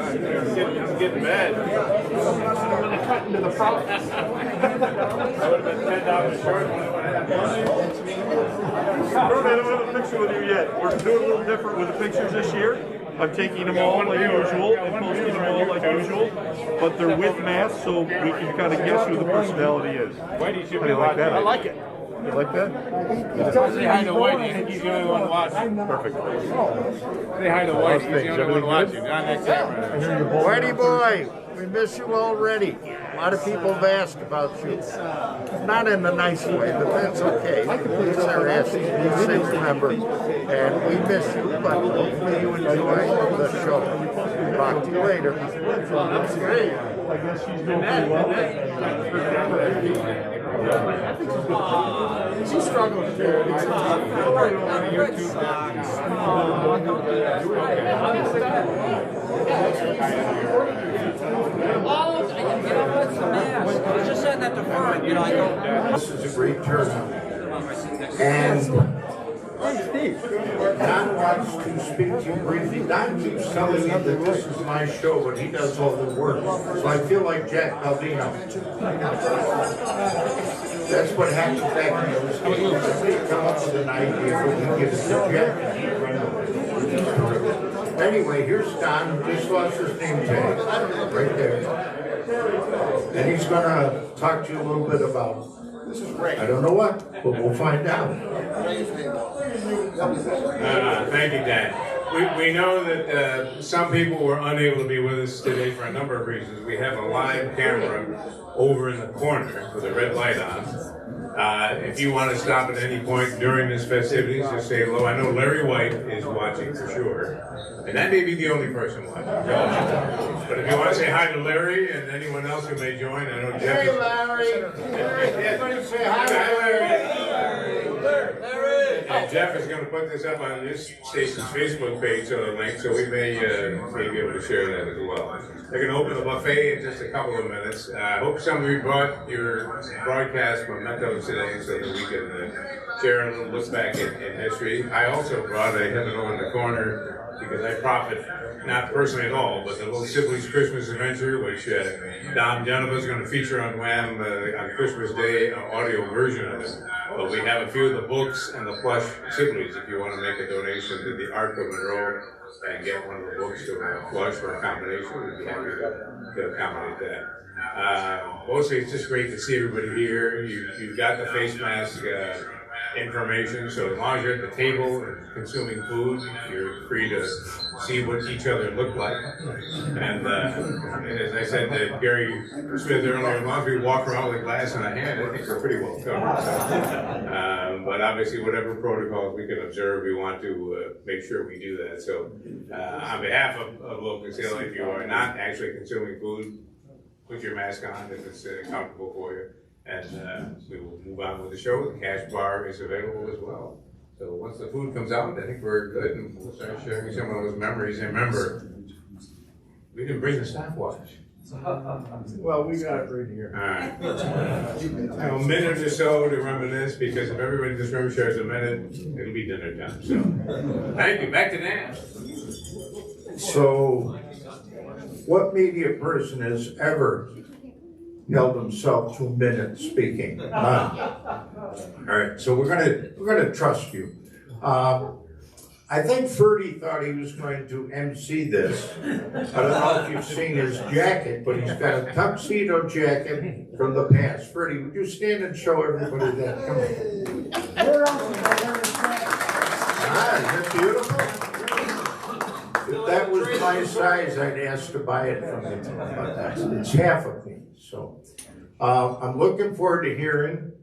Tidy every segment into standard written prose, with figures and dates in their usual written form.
I'm getting mad. I'm going to cut into the process. I would have been $10 short. I don't have a picture with you yet. We're doing a little different with the pictures this year. I'm taking them all like usual and posting them all like usual, but they're with masks so we can kind of guess who the personality is. Whitey should How do be you like watching. that? I like it. You like that? Say hi to Whitey. I think he's the only one watching. Perfect. Say hi to Whitey. He's the only one watching. Not that camera. Whitey boy, we miss you already. A lot of people have asked about you. Not in a nice way, but that's okay. These are asking these things, remember. And we miss you, but hopefully you enjoy the show. Talk to you later. That's great. I guess she's doing pretty well. She's struggling here. It's on YouTube. It's just sitting at the front, you know, I go. This is a great turnout. And Don wants to speak to you briefly. Don keeps telling me that this is my show, but he does all the work. So I feel like Jack Baldino. That's what happened back in those days. Somebody come up with an idea, we can give it to Jack. Anyway, here's Don, who just lost his name tag, right there. And he's gonna talk to you a little bit about, I don't know what, but we'll find out. Thank you, Dan. We know that some people were unable to be with us today for a number of reasons. We have a live camera over in the corner with a red light on. If you want to stop at any point during this festivities, just say hello. I know Larry White is watching for sure, and that may be the only person watching. But if you want to say hi to Larry and anyone else who may join, I know Jeff. Hey, Larry! Everybody say hi, Larry! And Jeff is going to put this up on this station's Facebook page, so the link, so we may be able to share that as well. They're going to open the buffet in just a couple of minutes. I hope some of you brought your broadcast mementos today so that we can share a little look back in history. I also brought, I have it over in the corner because I profit, not personally at all, but the Little Sibley's Christmas Adventure, which Dom Genova is going to feature on Wham on Christmas Day, an audio version of it. But we have a few of the books and the plush Sibleys if you want to make a donation to the Arc of Monroe and get one of the books to a plush or a combination. We'd be happy to accommodate that. Mostly it's just great to see everybody here. You've got the face mask information, so as long as you're at the table and consuming food, you're free to see what each other look like. And as I said to Gary Smith earlier, as long as we walk around with a glass in a hand, I think we're pretty well covered. So, but obviously, whatever protocols we can observe, we want to make sure we do that. So on behalf of Locust Hill, if you are not actually consuming food, put your mask on if it's comfortable for you. And we will move on with the show. The cash bar is available as well. So once the food comes out, I think we're good, and we'll start sharing some of those memories. And remember, we didn't bring the stopwatch. Well, we got it right here. All right. Have a minute or so to reminisce, because if everybody in this room shares a minute, it'll be dinner time. So thank you. Back to Dan. So, what media person has ever held himself 2 minutes speaking? None. All right, so we're gonna trust you. I think Ferdy thought he was going to MC this. I don't know if you've seen his jacket, but he's got a tuxedo jacket from the past. Ferdy, would you stand and show everybody that? Come on. Ah, is that beautiful? If that was my size, I'd ask to buy it from him, but it's half of me. So I'm looking forward to hearing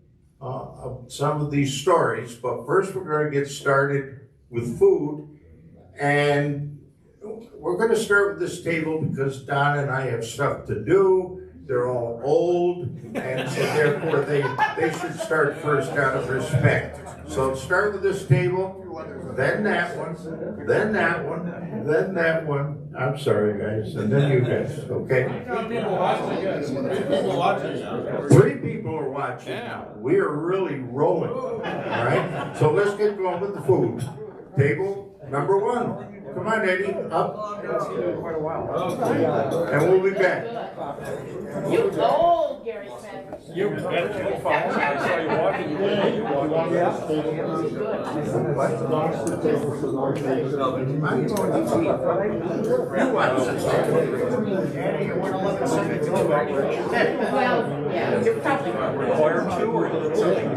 some of these stories, but first we're going to get started with food, and we're going to start with this table because Don and I have stuff to do. They're all old, and so therefore they should start first out of respect. So start with this table, then that one, then that one, then that one. I'm sorry, guys, and then you guys, okay? 3 people watching. Yes. 3 people watching now. 3 people are watching now. We are really rolling, all right? So let's get going with the food. Table, Number one. Come on, Eddie, up. And we'll be back. You old, Gary Smith. You fine. I saw you walking. You I'm going to eat. You watch this. Eddie, you want to look at something to go back? Well, yeah, you're probably required to, or something?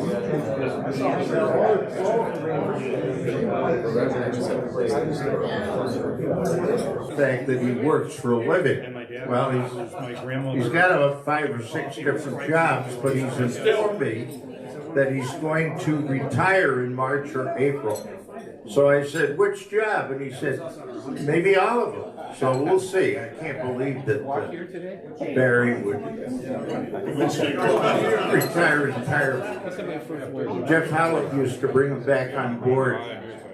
Fact that he works for a living. Well, he's got about 5 or 6 different jobs, but he's informed me that he's going to retire in March or April. So I said, which job? And he said, maybe all of them. So we'll see. I can't believe that Barry would retire entirely. Jeff Howlett used to bring him back on board.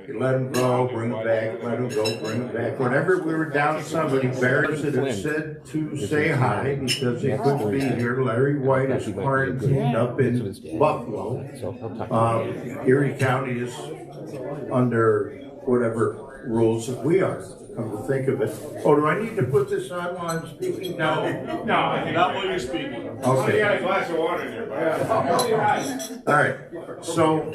You let him go, bring him back, let him go, bring him back. Whenever we were down somebody, Barry had said to say hi because he couldn't be here. Larry White is quarantined up in Buffalo. Erie County is under whatever rules that we are, come to think of it. Oh, do I need to put this on while I'm speaking? No, Not while you're speaking. Okay. You got a glass of water in there, buddy. All right. So,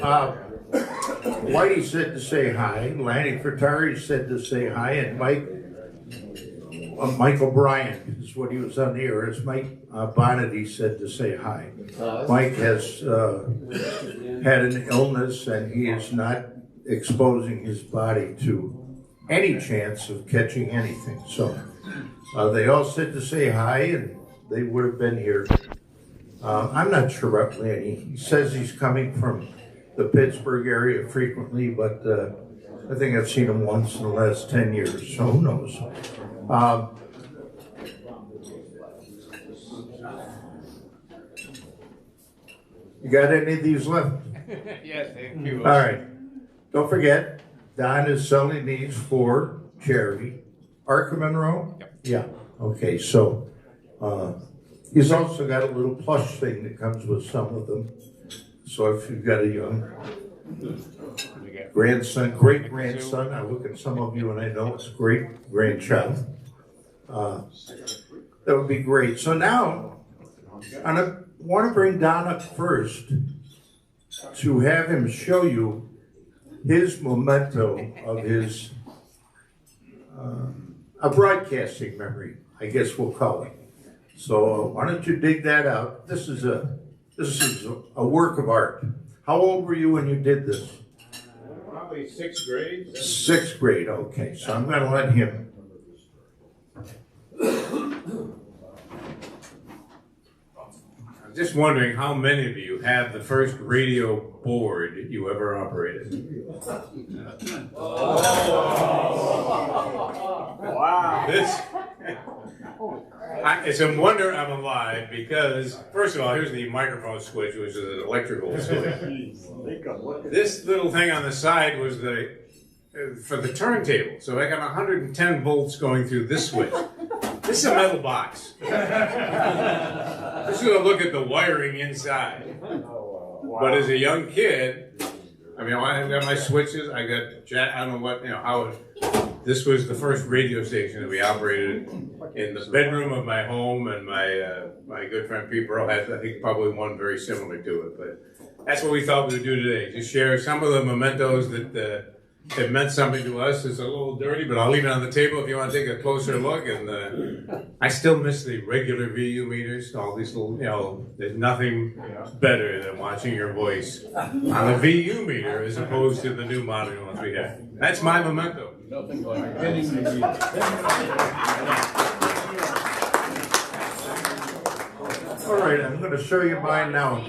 Whitey said to say hi, Lanny Furtari said to say hi, and Michael Bryant is what he was on the air as. Mike Bonetti said to say hi. Mike has had an illness and he is not exposing his body to any chance of catching anything. So they all said to say hi and they would have been here. I'm not sure about Lanny. He says he's coming from the Pittsburgh area frequently, but I think I've seen him once in the last 10 years, so who knows. You got any of these left? Yes, thank you. All right. Don't forget, Don is selling these for charity. Arca Monroe? Yep. Yeah. Okay, so he's also got a little plush thing that comes with some of them. So if you've got a young grandson, great-grandson, I look at some of you and I know it's great-grandchild. That would be great. So now, I want to bring Don up first to have him show you his memento of his a broadcasting memory, I guess we'll call it. So why don't you dig that out? This is a work of art. How old were you when you did this? Probably 6th grade. 6th grade, okay. So I'm going to let him. I'm just wondering how many of you have the first radio board you ever operated? Wow. It's a wonder I'm alive because, first of all, here's the microphone switch, which is an electrical switch. This little thing on the side was for the turntable. So I got 110 volts going through this switch. This is a metal box. Just gonna look at the wiring inside. But as a young kid, I mean, I got my switches. I got I don't know what how. This was the first radio station that we operated in the bedroom of my home, and my good friend Pete Burrell had, I think, probably one very similar to it. But that's what we thought we would do today: just share some of the mementos that meant something to us. It's a little dirty, but I'll leave it on the table if you want to take a closer look. And I still miss the regular VU meters. All these little, there's nothing better than watching your voice on a VU meter as opposed to the new modern ones we have. That's my memento. Nothing like getting the All right, I'm going to show you mine now.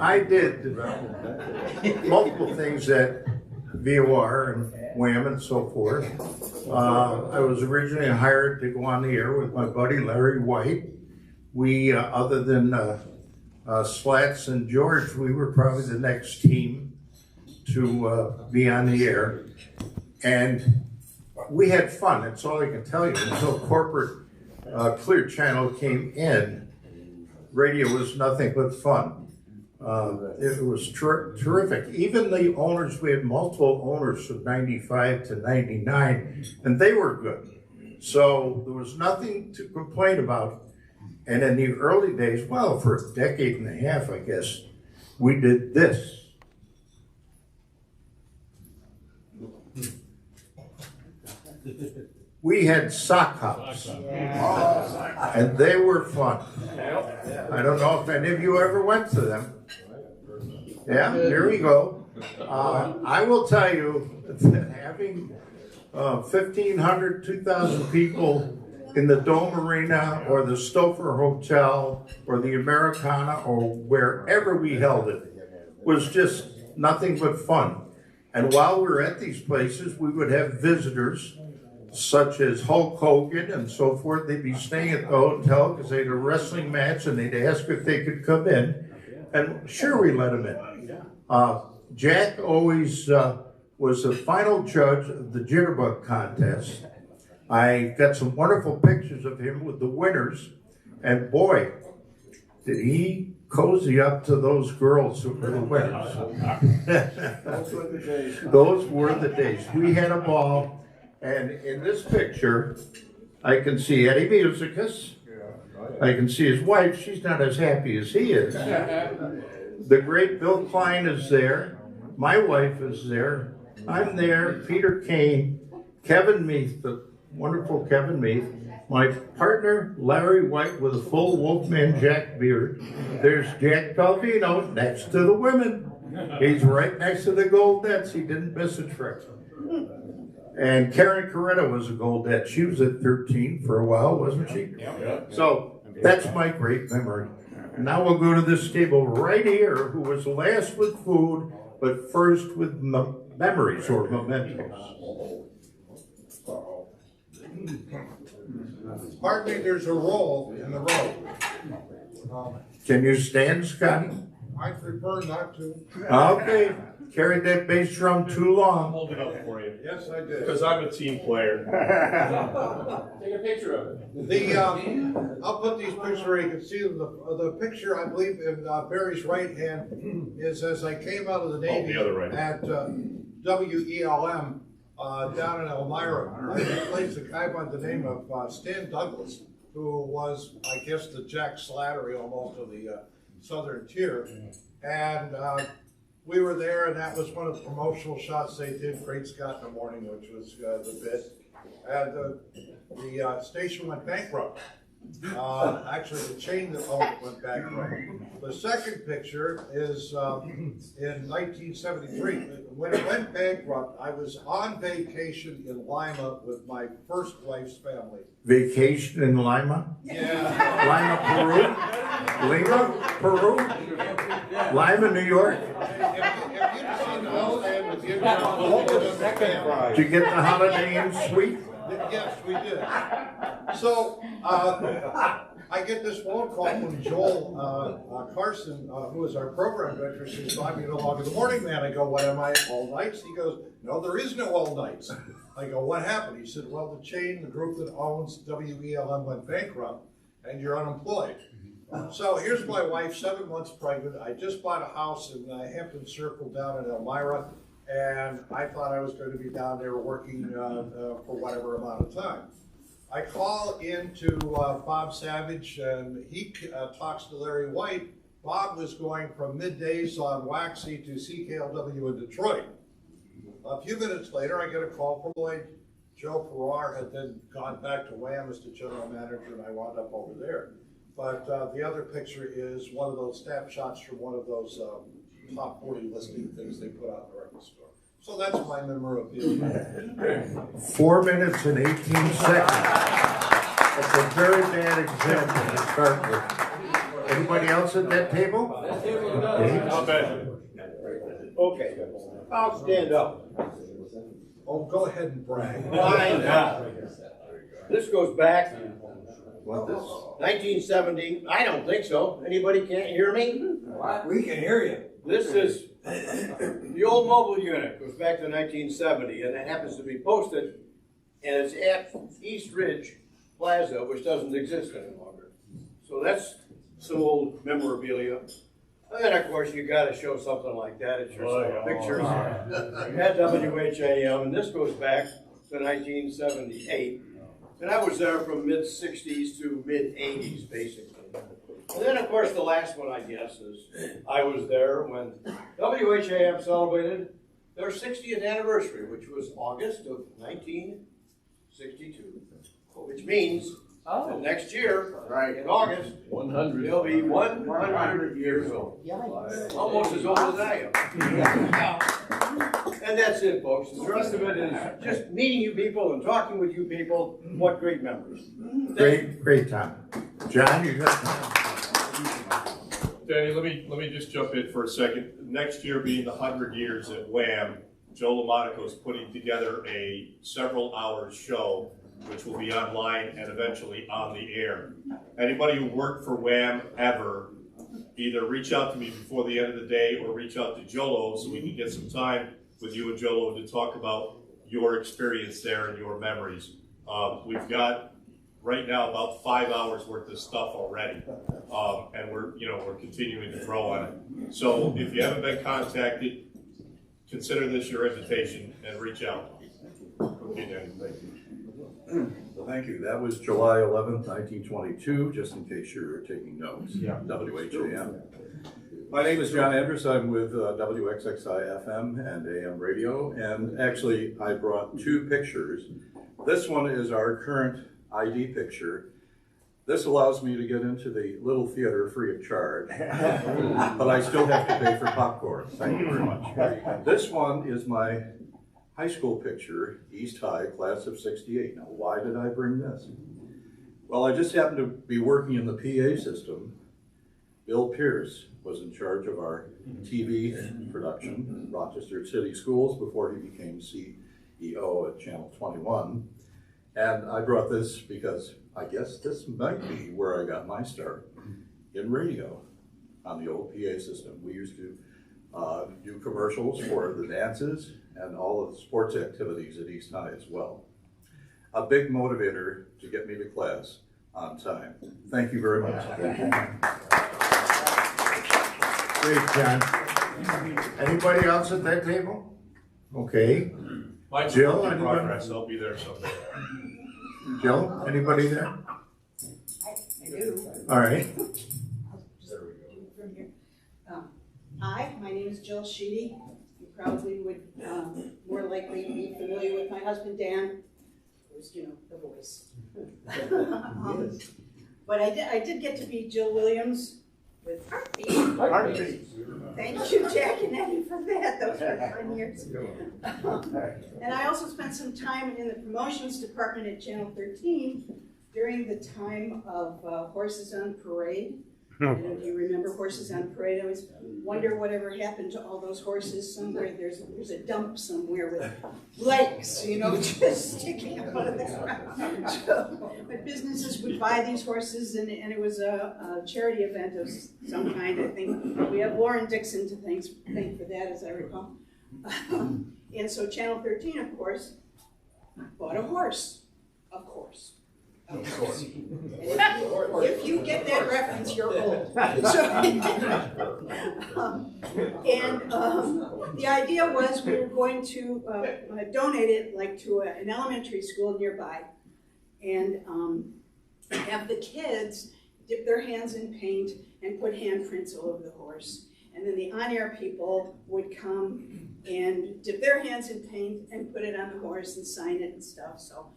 I did multiple things at VOR and WHAM and so forth. I was originally hired to go on the air with my buddy Larry White. We, other than Slats and George, we were probably the next team to be on the air. And we had fun, that's all I can tell you. Until corporate Clear Channel came in, radio was nothing but fun. It was terrific. Even the owners, we had multiple owners from 95 to 99, and they were good. So there was nothing to complain about. And in the early days, well, for a decade and a half, I guess, we did this. We had sock hops, and they were fun. I don't know if any of you ever went to them. Yeah, here we go. I will tell you that having 1,500, 2,000 people in the Dome Arena or the Stouffer Hotel or the Americana or wherever we held it was just nothing but fun. And while we were at these places, we would have visitors such as Hulk Hogan and so forth. They'd be staying at the hotel because they had a wrestling match and they'd ask if they could come in. And sure, we let them in. Jack always was the final judge of the Jitterbug contest. I got some wonderful pictures of him with the winners. And boy, did he cozy up to those girls who were the winners. Those were the days. We had a ball. And in this picture, I can see Eddie Musicus. I can see his wife. She's not as happy as he is. The great Bill Klein is there. My wife is there. I'm there. Peter Kane. Kevin Meath, the wonderful Kevin Meath. My partner, Larry White, with a full Wolfman Jack beard. There's Jack Palvino next to the women. He's right next to the Goldettes. He didn't miss a trick. And Karen Coretta was a Goldette. She was at 13 for a while, wasn't she? So that's my great memory. And now we'll go to this table right here, who was last with food, but first with memories or mementos. Pardon me, there's a roll in the road. Can you stand, Scotty? I prefer not to. Okay. Carried that bass drum too long. Hold it up for you. Yes, I did. Because I'm a team player. Take a picture of it. I'll put these pictures where you can see them. The picture, I believe, in Barry's right hand is as I came out of the Navy at WELM down in Elmira. I replaced a guy by the name of Stan Douglas, who was, I guess, the Jack Slattery almost of the Southern Tier. And we were there, and that was one of the promotional shots they did, Great Scott in the Morning, which was the bit. And the station went bankrupt. Actually, the chain that owned it went bankrupt. The second picture is in 1973. When it went bankrupt, I was on vacation in Lima with my first wife's family. Vacation in Lima? Yeah. Lima, Peru? Lima, Peru? Lima, New York? If you'd seen the holiday with you, what was the second prize? Did you get the Holiday Inn suite? Yes, we did. So I get this phone call from Joel Carson, who is our program director, says, "I'm no longer the morning man." I go, "What am I, all nights?" He goes, "No, there is no all nights." I go, "What happened?" He said, "Well, the chain, the group that owns WELM went bankrupt, and you're unemployed." So here's my wife, 7 months pregnant. I just bought a house in Hampton Circle down in Elmira, and I thought I was going to be down there working for whatever amount of time. I call into Bob Savage, and he talks to Larry White. Bob was going from middays on Waxy to CKLW in Detroit. A few minutes later, I get a call from Lloyd. Joe Farrar had then gone back to Wham as the general manager, and I wound up over there. But the other picture is one of those snapshots from one of those top 40 listing things they put out in the record store. So that's my memorabilia. 4 minutes and 18 seconds. That's a very bad example to start with. Anybody else at that table? Okay, I'll stand up. Oh, go ahead and brag. Fine. This goes back What this? 1970. I don't think so. Anybody can't hear me? We can hear you. This is the old mobile unit. Goes back to 1970, and it happens to be posted, and it's at East Ridge Plaza, which doesn't exist any longer. So that's some old memorabilia. And then, of course, you got to show something like that. It's your pictures. You had WHAM, and this goes back to 1978. And I was there from mid-60s to mid-80s, basically. And then, of course, the last one, I guess, is I was there when WHAM celebrated their 60th anniversary, which was August of 1962, which means that next year, in August, 100. they'll be 100 years old. Almost as old as I am. And that's it, folks. The rest of it is just meeting you people and talking with you people. What great memories. Great time. John, you got Danny, let me just jump in for a second. Next year being the 100 years at Wham, Joe LaMonaco is putting together a several-hour show which will be online and eventually on the air. Anybody who worked for Wham ever, either reach out to me before the end of the day or reach out to Jolo so we can get some time with you and Jolo to talk about your experience there and your memories. We've got right now about 5 hours worth of stuff already, and we're continuing to grow on it. So if you haven't been contacted, consider this your invitation and reach out. Okay, Danny, thank you. Well, thank you. That was July 11th, 1922, just in case you're taking notes. Yeah. WHAM. My name is John Andrus. I'm with WXXI FM and AM radio, and actually I brought two pictures. This one is our current ID picture. This allows me to get into the little theater free of charge, but I still have to pay for popcorn. Thank you very much. This one is my high school picture, East High, class of '68. Now, why did I bring this? Well, I just happened to be working in the PA system. Bill Pierce was in charge of our TV production, Rochester City Schools, before he became CEO at Channel 21. And I brought this because I guess this might be where I got my start in radio on the old PA system. We used to do commercials for the dances and all of the sports activities at East High as well. A big motivator to get me to class on time. Thank you very much. great, John. Anybody else at that table? Okay. Mine's Jill, in anyone? progress. I'll be there someday. Jill, anybody there? I do. All right. From here. Hi, my name is Jill Sheedy. You probably would more likely be familiar with my husband Dan, who's, the voice. But I did get to be Jill Williams with Heartbeat. Heartbeat. Thank you, Jack and Eddie, for that. Those were fun years. And I also spent some time in the promotions department at Channel 13 during the time of Horses on Parade. Do you remember Horses on Parade? I always wonder whatever happened to all those horses. Somewhere there's a dump somewhere with legs, just sticking out of the ground. But businesses would buy these horses, and it was a charity event of some kind. I think we have Lauren Dixon to thank for that, as I recall. And so Channel 13, of course, bought a horse, of course. If you get that reference, you're old. The idea was we were going to donate it to an elementary school nearby, and have the kids dip their hands in paint and put handprints all over the horse. And then the on-air people would come and dip their hands in paint and put it on the horse and sign it and stuff. So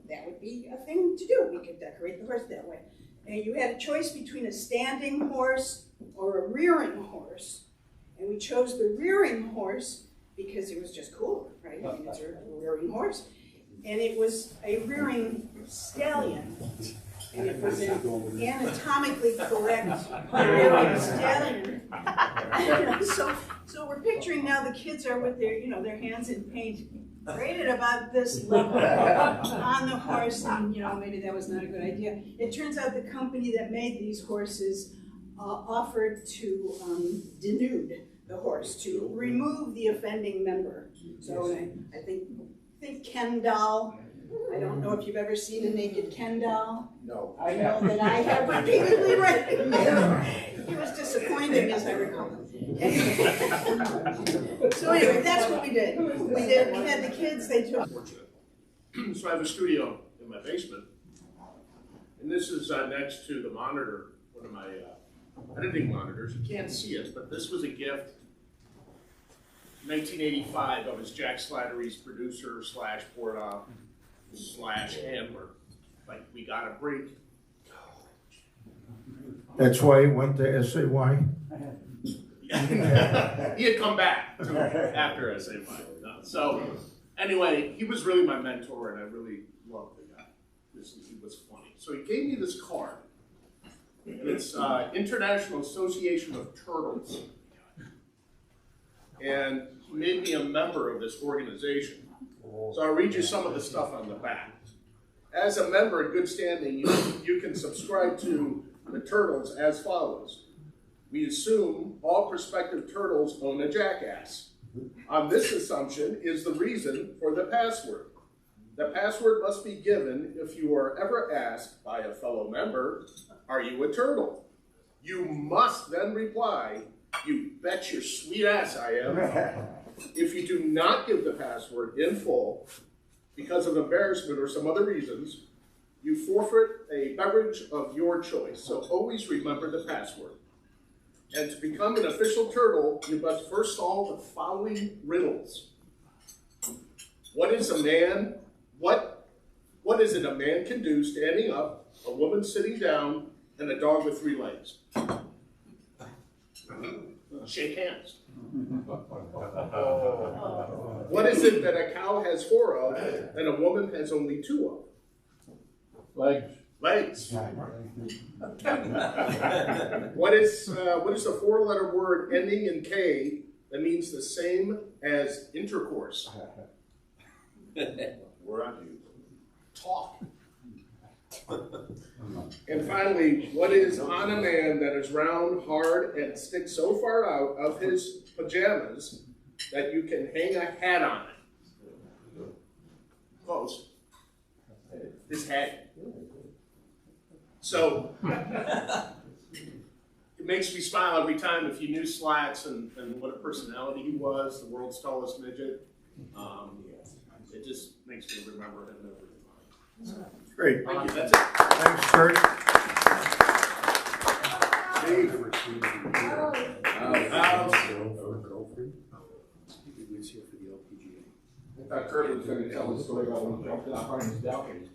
that would be a thing to do. We could decorate the horse that way. And you had a choice between a standing horse or a rearing horse. And we chose the rearing horse because it was just cooler, right? I mean, it's a rearing horse. And it was a rearing stallion. And it was an anatomically correct rearing stallion. So we're picturing now the kids are with their hands in paint, right at about this level on the horse, and maybe that was not a good idea. It turns out the company that made these horses offered to denude the horse, to remove the offending member. So I think Ken Doll I don't know if you've ever seen a naked Ken doll. No. I know that I have repeatedly read it. He was disappointed, as I recall. So anyway, that's what we did. We had the kids, they took. So I have a studio in my basement, and this is next to the monitor, one of my editing monitors. You can't see it, but this was a gift. 1985, I was Jack Slattery's producer slash port-op slash handler. Like, we got a break. That's why he went to SAY? He had come back after SAY. So, anyway, he was really my mentor, and I really loved the guy. He was funny. So he gave me this card. And it's International Association of Turtles. And he made me a member of this organization. So I'll read you some of the stuff on the back. As a member in good standing, you can subscribe to the Turtles as follows. We assume all prospective turtles own a jackass. On this assumption is the reason for the password. The password must be given if you are ever asked by a fellow member, "Are you a turtle?" You must then reply, "You bet your sweet ass I am." If you do not give the password in full, because of embarrassment or some other reasons, you forfeit a beverage of your choice. So always remember the password. And to become an official turtle, you must first solve the following riddles. What is a man? What is it a man can do standing up, a woman sitting down, and a dog with 3 legs? Shake hands. What is it that a cow has 4 of, and a woman has only 2 of? Legs. What is a 4-letter word ending in K that means the same as intercourse? We're on you. Talk. And finally, what is on a man that is round, hard, and sticks so far out of his pajamas that you can hang a hat on it? Close. His hat. So, it makes me smile every time if you knew Slats and what a personality he was, the world's tallest midget. It just makes me remember him every time. Great. Thank you. That's it. Thanks, Kurt. I thought Kurt was going to tell the story about when he jumped off on his balcony.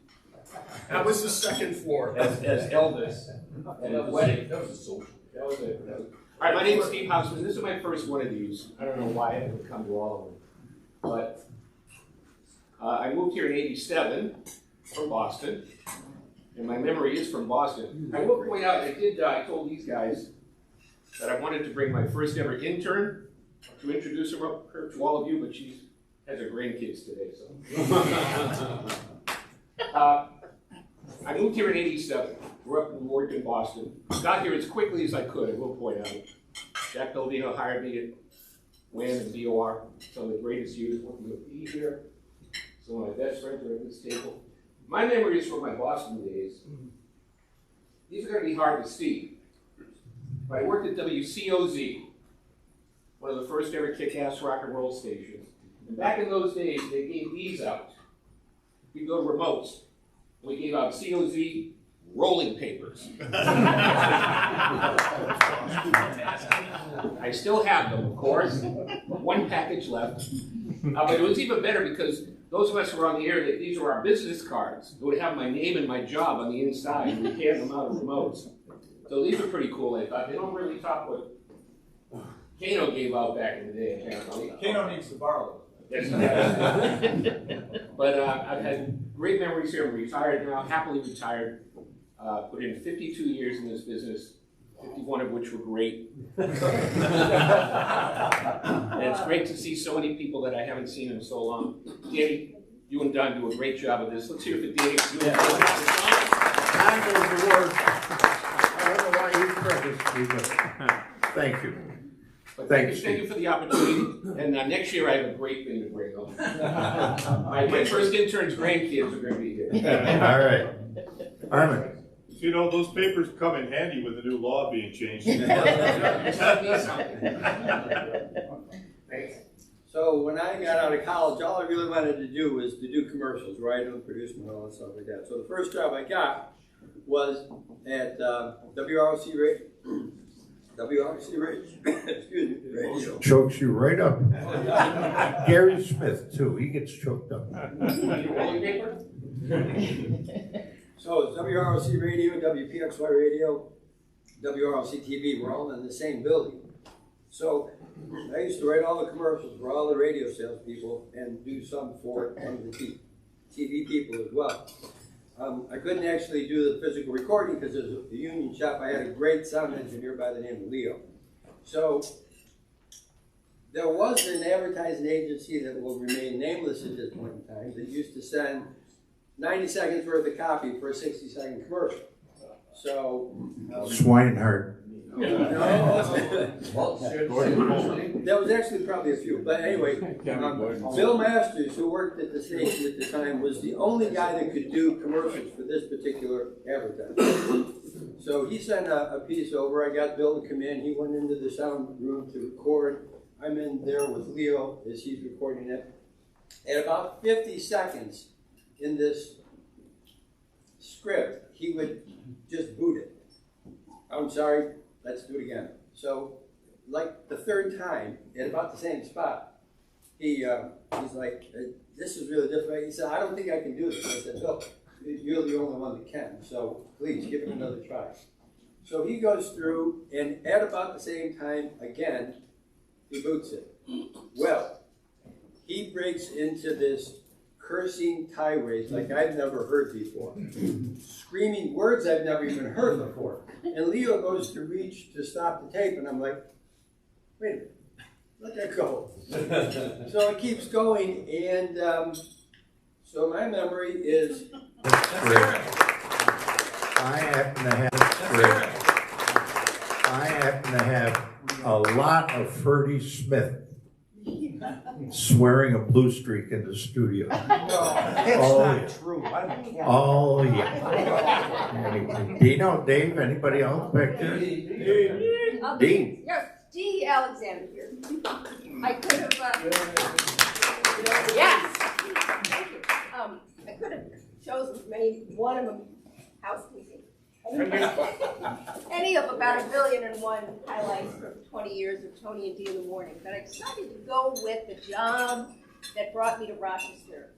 That was the second floor. As Elvis at his wedding. That was a social. That was it. All right, my name is Steve Hausman. This is my first one of these. I don't know why I haven't come to all of them. But I moved here in '87 from Boston. And my memory is from Boston. I will point out, I told these guys that I wanted to bring my first ever intern to introduce her to all of you, but she has her grandkids today, so. I moved here in '87, grew up and worked in Boston. Got here as quickly as I could, I will point out. Jack Baldino hired me at WAM and BOR, some of the greatest years working with me here. Some of my best friends are at this table. My memories from my Boston days, these are going to be hard to see. But I worked at WCOZ, one of the first ever kick-ass rock and roll stations. And back in those days, they gave these out. We'd go to remotes. We gave out COZ rolling papers. I still have them, of course. One package left. But it was even better because those of us who were on the air, these were our business cards. It would have my name and my job on the inside, and we handed them out of remotes. So these are pretty cool, I thought. They don't really talk what Kano gave out back in the day, apparently. Kano needs to borrow them. Yes, he does. But I've had great memories here. I'm retired now, happily retired. Put in 52 years in this business, 51 of which were great. And it's great to see so many people that I haven't seen in so long. Danny, you and Don do a great job of this. Let's hear it for Danny. I don't know why you credit. Thank you. But Thanks, thank you for the opportunity, and next year I have a great thing to bring up. My first intern's grandkids are gonna be here. All right. Armin. You know, those papers come in handy with the new law being changed. So when I got out of college, all I really wanted to do was to do commercials, write them, produce them, and all that stuff like that. So the first job I got was at WROC excuse me, radio. Chokes you right up. Gary Smith, too. He gets choked up. So it's WROC radio, WPXY radio, WROC TV, we're all in the same building. So I used to write all the commercials for all the radio salespeople and do some for one of the TV people as well. I couldn't actually do the physical recording because it was a union shop. I had a great sound engineer by the name of Leo. So there was an advertising agency that will remain nameless at this point in time that used to send 90 seconds worth of copy for a 60-second commercial. So Swinehart. There was actually probably a few, but anyway, Bill Masters, who worked at the station at the time, was the only guy that could do commercials for this particular advertising. So he sent a piece over. I got Bill to come in. He went into the sound room to record. I'm in there with Leo as he's recording it. At about 50 seconds in this script, he would just boot it. I'm sorry. Let's do it again. So, like the third time, at about the same spot, he's like, this is really difficult. He said, I don't think I can do this. I said, Bill, you're the only one that can, so please give it another try. So he goes through, and at about the same time, again, he boots it. Well, he breaks into this cursing tirade like I've never heard before. Screaming words I've never even heard before. And Leo goes to reach to stop the tape, and I'm like, wait a minute, let that go. So it keeps going, and so my memory is... I happen to have a lot of Ferdy Smith swearing a blue streak in the studio. That's not true. Oh, yeah. Anyway, Dino, Dave, anybody else back there? Dean. Yes, D. Alexander here. I could have, yes. Thank you. I could have chosen one of them housekeeping. Any of about 1,000,001 highlights from 20 years of Tony and Dee in the morning, but I decided to go with the job that brought me to Rochester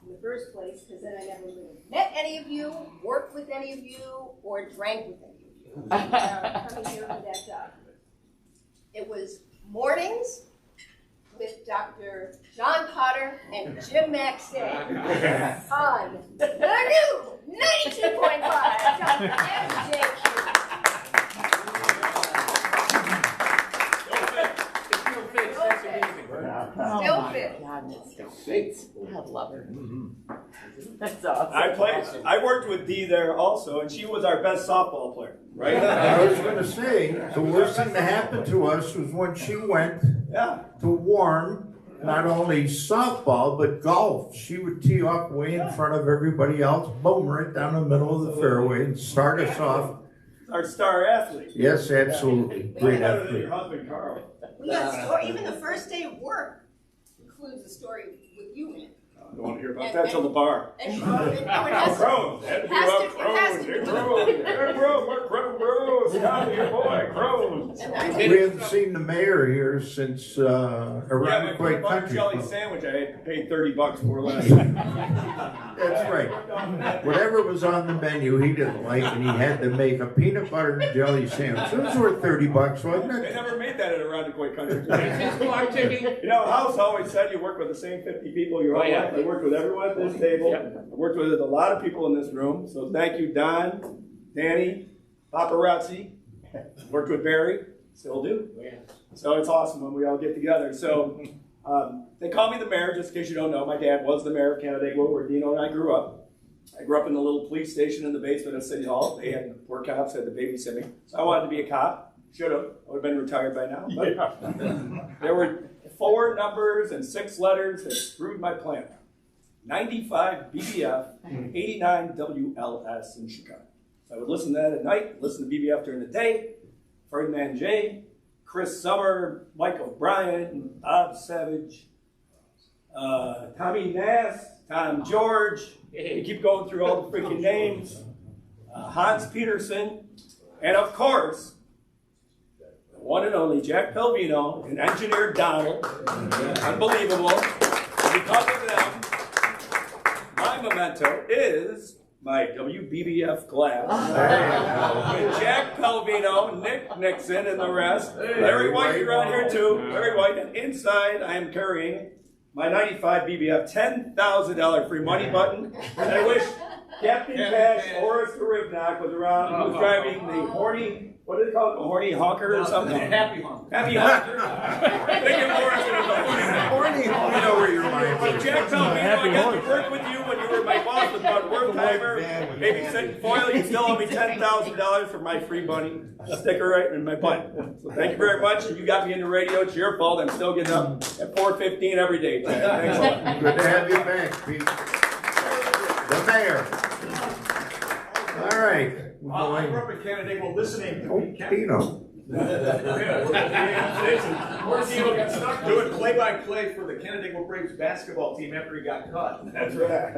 in the first place, because then I never really met any of you, worked with any of you, or drank with any of you. Coming here for that job. It was mornings with Dr. John Potter and Jim Maxey on the new 92.5 WMJQ. Still fit. I love her. That's awesome. I worked with Dee there also, and she was our best softball player, right? I was going to say, the worst thing that happened to us was when she went to warm not only softball, but golf. She would tee off way in front of everybody else, boom, right down the middle of the fairway and start us off. Our star athlete. Yes, absolutely. Great Better than athlete. your husband, Carl. We got a story, even the first day of work includes a story with you in it. I don't want to hear about that till the bar. And it has Crows. It has We haven't seen the mayor here since around Quite Country. Jelly sandwich I had paid $30 for last night. That's right. Whatever was on the menu he didn't like, and he had to make a peanut butter and jelly sandwich. It was worth $30, wasn't They it? never made that at Around the Quite Country. ticking. You know, House always said you work with the same 50 people your whole life. I worked with everyone at this table. I worked with a lot of people in this room. So thank you, Don, Danny, Paparazzi. Worked with Barry. Still do. So it's awesome when we all get together. So they call me the mayor, just in case you don't know. My dad was the mayor of Canandaigua, where Dino and I grew up. I grew up in the little police station in the basement of City Hall. They had poor cops had to babysit me. So I wanted to be a cop. Should have. I would have been retired by now. But there were 4 numbers and 6 letters that screwed my plan. 95 BBF, 89 WLS in Chicago. So I would listen to that at night, listen to BBF during the day. Ferdinand J, Chris Summer, Mike O'Brien, Bob Savage, Tommy Nass, Tom George. You keep going through all the freaking names. Hans Peterson, and of course, the one and only Jack Pelvino and Engineer Donald. Unbelievable. Because of them, my memento is my WBBF glass. With Jack Pelvino, Nick Nixon, and the rest. Larry White, you're on here too. Larry White, and inside I am carrying my 95 BBF $10,000 free money button. And I wish Captain Cash, Horace Rivnock was around, who was driving the horny, what do they call it, a horny honker or something? Happy honker. Happy honker. I think if Horace was a horny honker. You know where your mind But is. Jack told me, I got to work with you when you were my boss with Bud Wertheimer. Maybe sitting foil, you still owe me $10,000 for my free money. Sticker right in my butt. So thank you very much. And you got me into radio. It's your fault. I'm still getting up at 4:15 every day, Jack. Thanks a lot. Good to have you back, Pete. The mayor. All right. I grew up in Canandaigua listening to Pete Kemp. Tino. Got stuck doing play-by-play for the Canandaigua Braves basketball team after he got cut. That's right.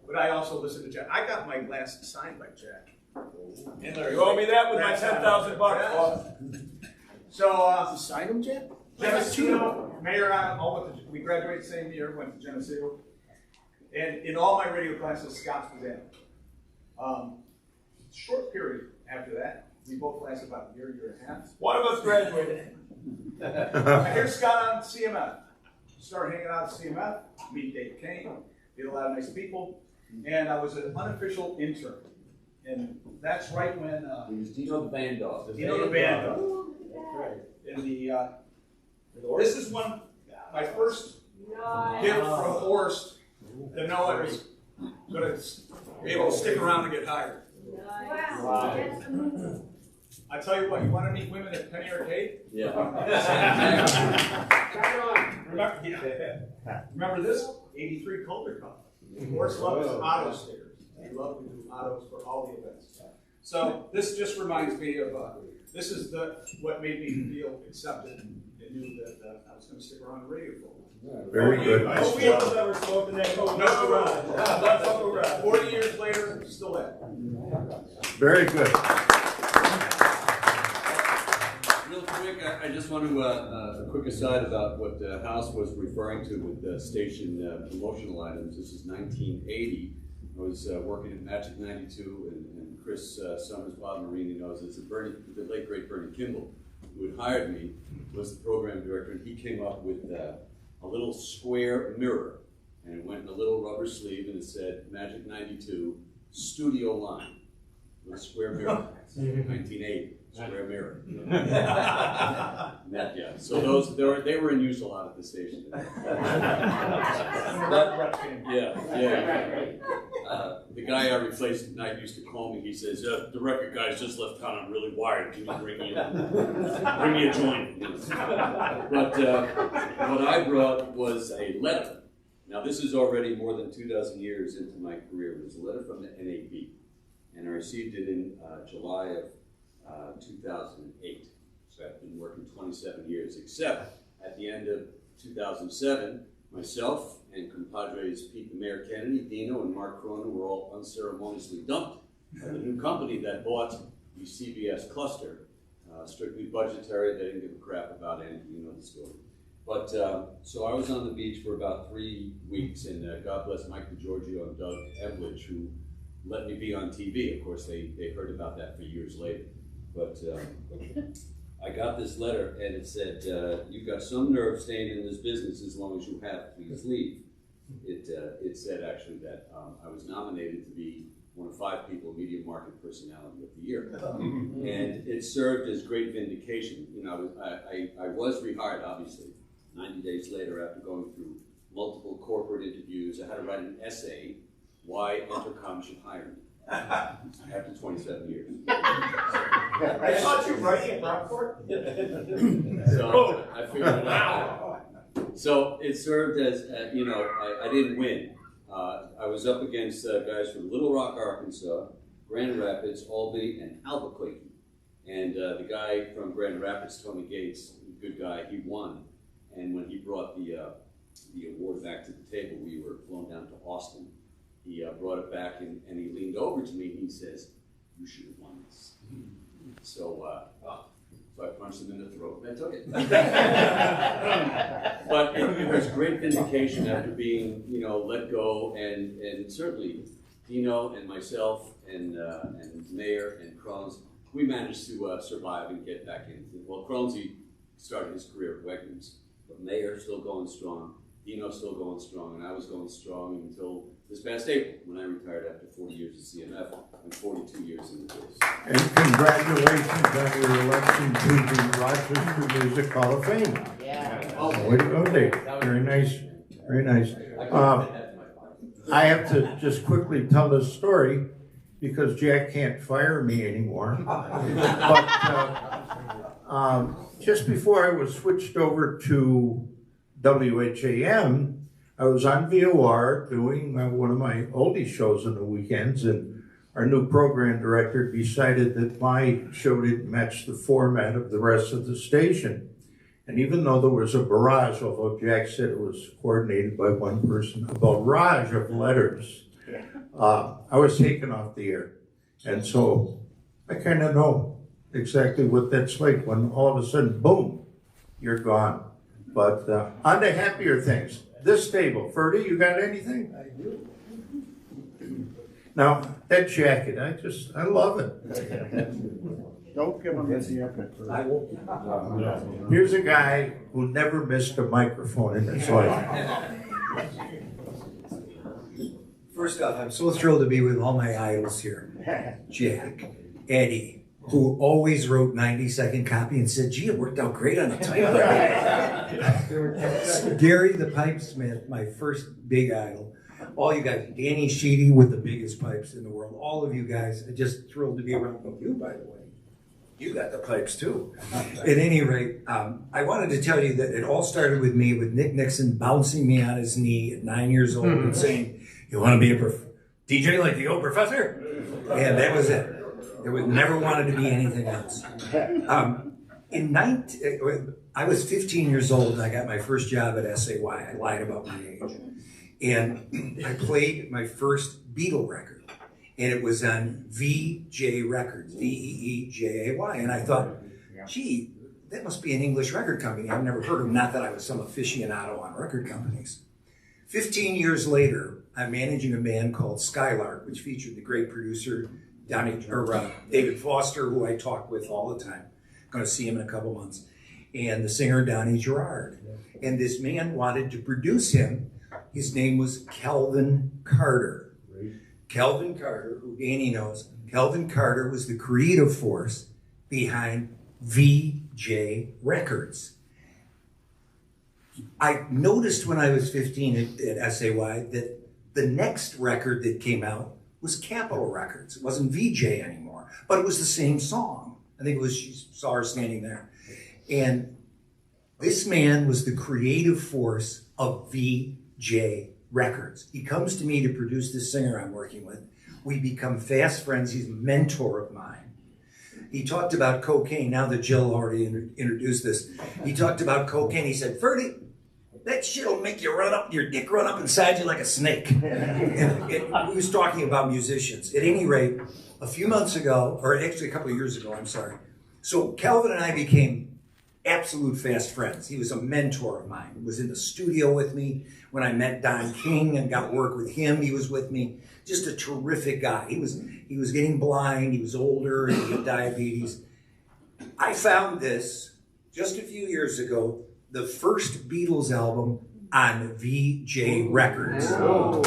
But I also listened to Jack. I got my glass signed by Jack. You owe me that with my $10,000 boss. So, Sign him, Jack? Geneseo, Mayor, we graduated the same year, went to Geneseo. And in all my radio classes, Scott's was in. Short period after that, we both lasted about a year and a half. One of us graduated. I hear Scott on CMF. Started hanging out at CMF, meet Dave Kane, meet a lot of nice people. And I was an unofficial intern. And that's right when... He was Dino the Band Dog. Dino the Band Dog. That's right. And this is when my first gift from Horst to know I was going to be able to stick around and get hired. Wow. I tell you what, you want to meet women at Penny Arcade? Yeah. Remember this? 83 Calder Cup. Horst loves auto stickers. He loved to do autos for all the events. So this just reminds me of, this is what made me feel accepted and knew that I was going to stick around the radio for. Very good. Nobody else ever smoked in that coat. No. 40 years later, still there. Very good. Real quick, I just want to, a quick aside about what House was referring to with station promotional items. This is 1980. I was working at Magic 92, and Chris Summers, Bob Marini knows this. The late great Bernie Kimball, who had hired me, was the program director, and he came up with a little square mirror, and it went in a little rubber sleeve, and it said Magic 92 Studio Line with a square mirror. 1980 square mirror. Yeah. So they were in use a lot at the station. The guy I replaced tonight used to call me. He says, "The record guys just left town. I'm really wired. Can you bring me a joint?" But what I brought was a letter. Now this is already more than 24 years into my career. It was a letter from the NAB, and I received it in July of 2008. So I've been working 27 years, except at the end of 2007, myself and compadres Pete the Mayor Kennedy, Dino, and Mark Cronin were all unceremoniously dumped by the new company that bought the CBS cluster. Strictly budgetary, they didn't give a crap about anything, you know the story. But so I was on the beach for about 3 weeks, and God bless Mike DeGiorgio and Doug Evledge, who let me be on TV. Of course, they heard about that for years later. But I got this letter, and it said, "You've got some nerve staying in this business as long as you have. Please leave." It said actually that I was nominated to be one of 5 people Media Market Personality of the Year, and it served as great vindication. You know, I was rehired, obviously. 90 days later, after going through multiple corporate interviews, I had to write an essay why Entercom should hire me. after 27 years. I thought you were writing popcorn. So I figured it out. So it served as, you know, I didn't win. I was up against guys from Little Rock, Arkansas, Grand Rapids, Albany, and Albuquerque. And the guy from Grand Rapids, Tony Gates, good guy, he won. And when he brought the award back to the table, we were flown down to Austin. He brought it back and he leaned over to me and he says, "You should have won this." So I punched him in the throat and I took it. But it was great vindication after being, you know, let go, and certainly Dino and myself and Mayor and Crohn's, we managed to survive and get back into. Well, Crohn's started his career at Wegmans, but Mayor still going strong, Dino still going strong, and I was going strong until this past April when I retired after 40 years at CMF and 42 years in the biz. And congratulations on your election to the Rochester Music Hall of Fame. Yeah. Way to go, Dave. Very nice. Very nice. I have to just quickly tell this story because Jack can't fire me anymore. But just before I was switched over to WHAM, I was on VOR doing one of my oldie shows on the weekends, and our new program director decided that my show didn't match the format of the rest of the station. And even though there was a barrage, although Jack said it was coordinated by one person, a barrage of letters, I was taken off the air. And so I kind of know exactly what that's like when all of a sudden, boom, you're gone. But on to happier things. This table, Ferdy, you got anything? I do. Now, that jacket, I love it. Don't give him his jacket. I won't. Here's a guy who never missed a microphone in his life. First off, I'm so thrilled to be with all my idols here. Jack, Eddie, who always wrote 90-second copy and said, "Gee, it worked out great on the typewriter." Gary the Pipesmith, my first big idol. All you guys, Danny Sheedy with the biggest pipes in the world. All of you guys, I'm just thrilled to be around you, by the way. You got the pipes too. At any rate, I wanted to tell you that it all started with me, with Nick Nixon bouncing me on his knee at 9 years old and saying, "You want to be a DJ like the old professor?" And that was it. There was never wanted to be anything else. I was 15 years old and I got my first job at SAY. I lied about my age. And I played my first Beatle record. And it was on VJ Records, VEEJAY. And I thought, gee, that must be an English record company. I've never heard of them. Not that I was some aficionado on record companies. 15 years later, I'm managing a band called Skylark, which featured the great producer David Foster, who I talk with all the time. Going to see him in a couple months. And the singer Donnie Gerard. And this man wanted to produce him. His name was Kelvin Carter. Kelvin Carter, who Danny knows, Kelvin Carter was the creative force behind VJ Records. I noticed when I was 15 at SAY that the next record that came out was Capitol Records. It wasn't VJ anymore, but it was the same song. I think it was, you saw her standing there. And this man was the creative force of VJ Records. He comes to me to produce this singer I'm working with. We become fast friends. He's a mentor of mine. He talked about cocaine. Now that Jill already introduced this, he talked about cocaine. He said, "Ferdy, that shit'll make you your dick run up inside you like a snake." And he was talking about musicians. At any rate, a few months ago, or actually a couple of years ago, I'm sorry. So Kelvin and I became absolute fast friends. He was a mentor of mine. He was in the studio with me. When I met Don King and got work with him, he was with me. Just a terrific guy. He was getting blind, he was older, and he had diabetes. I found this just a few years ago, the first Beatles album on VJ Records. Oh.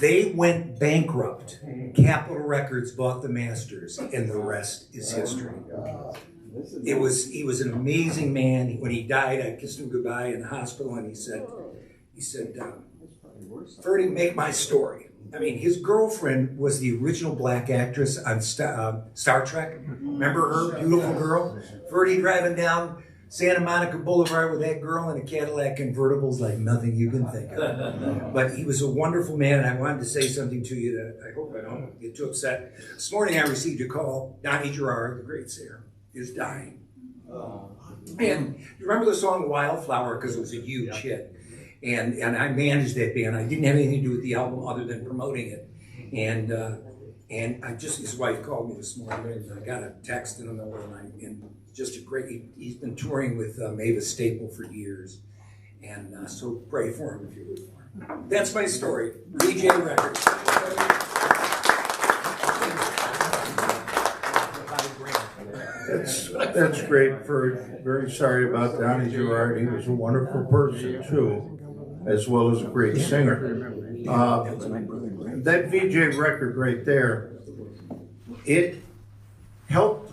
They went bankrupt. Capitol Records bought the masters, and the rest is history. He was an amazing man. When he died, I kissed him goodbye in the hospital, and he said, "Ferdy, make my story. I mean, his girlfriend was the original black actress on Star Trek. Remember her? Beautiful girl. Ferdy driving down Santa Monica Boulevard with that girl in a Cadillac convertible's like nothing you can think of. But he was a wonderful man, and I wanted to say something to you that I hope I don't get too upset. This morning I received a call. Donnie Gerard, the great singer, is dying. And you remember the song Wildflower, because it was a huge hit. And I managed that band. I didn't have anything to do with the album other than promoting it. And I just, his wife called me this morning, and I got a text in the middle of the night, and just a great, he's been touring with Mavis Staple for years. And so pray for him if you would for him. That's my story. VJ Records. That's great. Very sorry about Donnie Gerard. He was a wonderful person too, as well as a great singer. That VJ record right there, it helped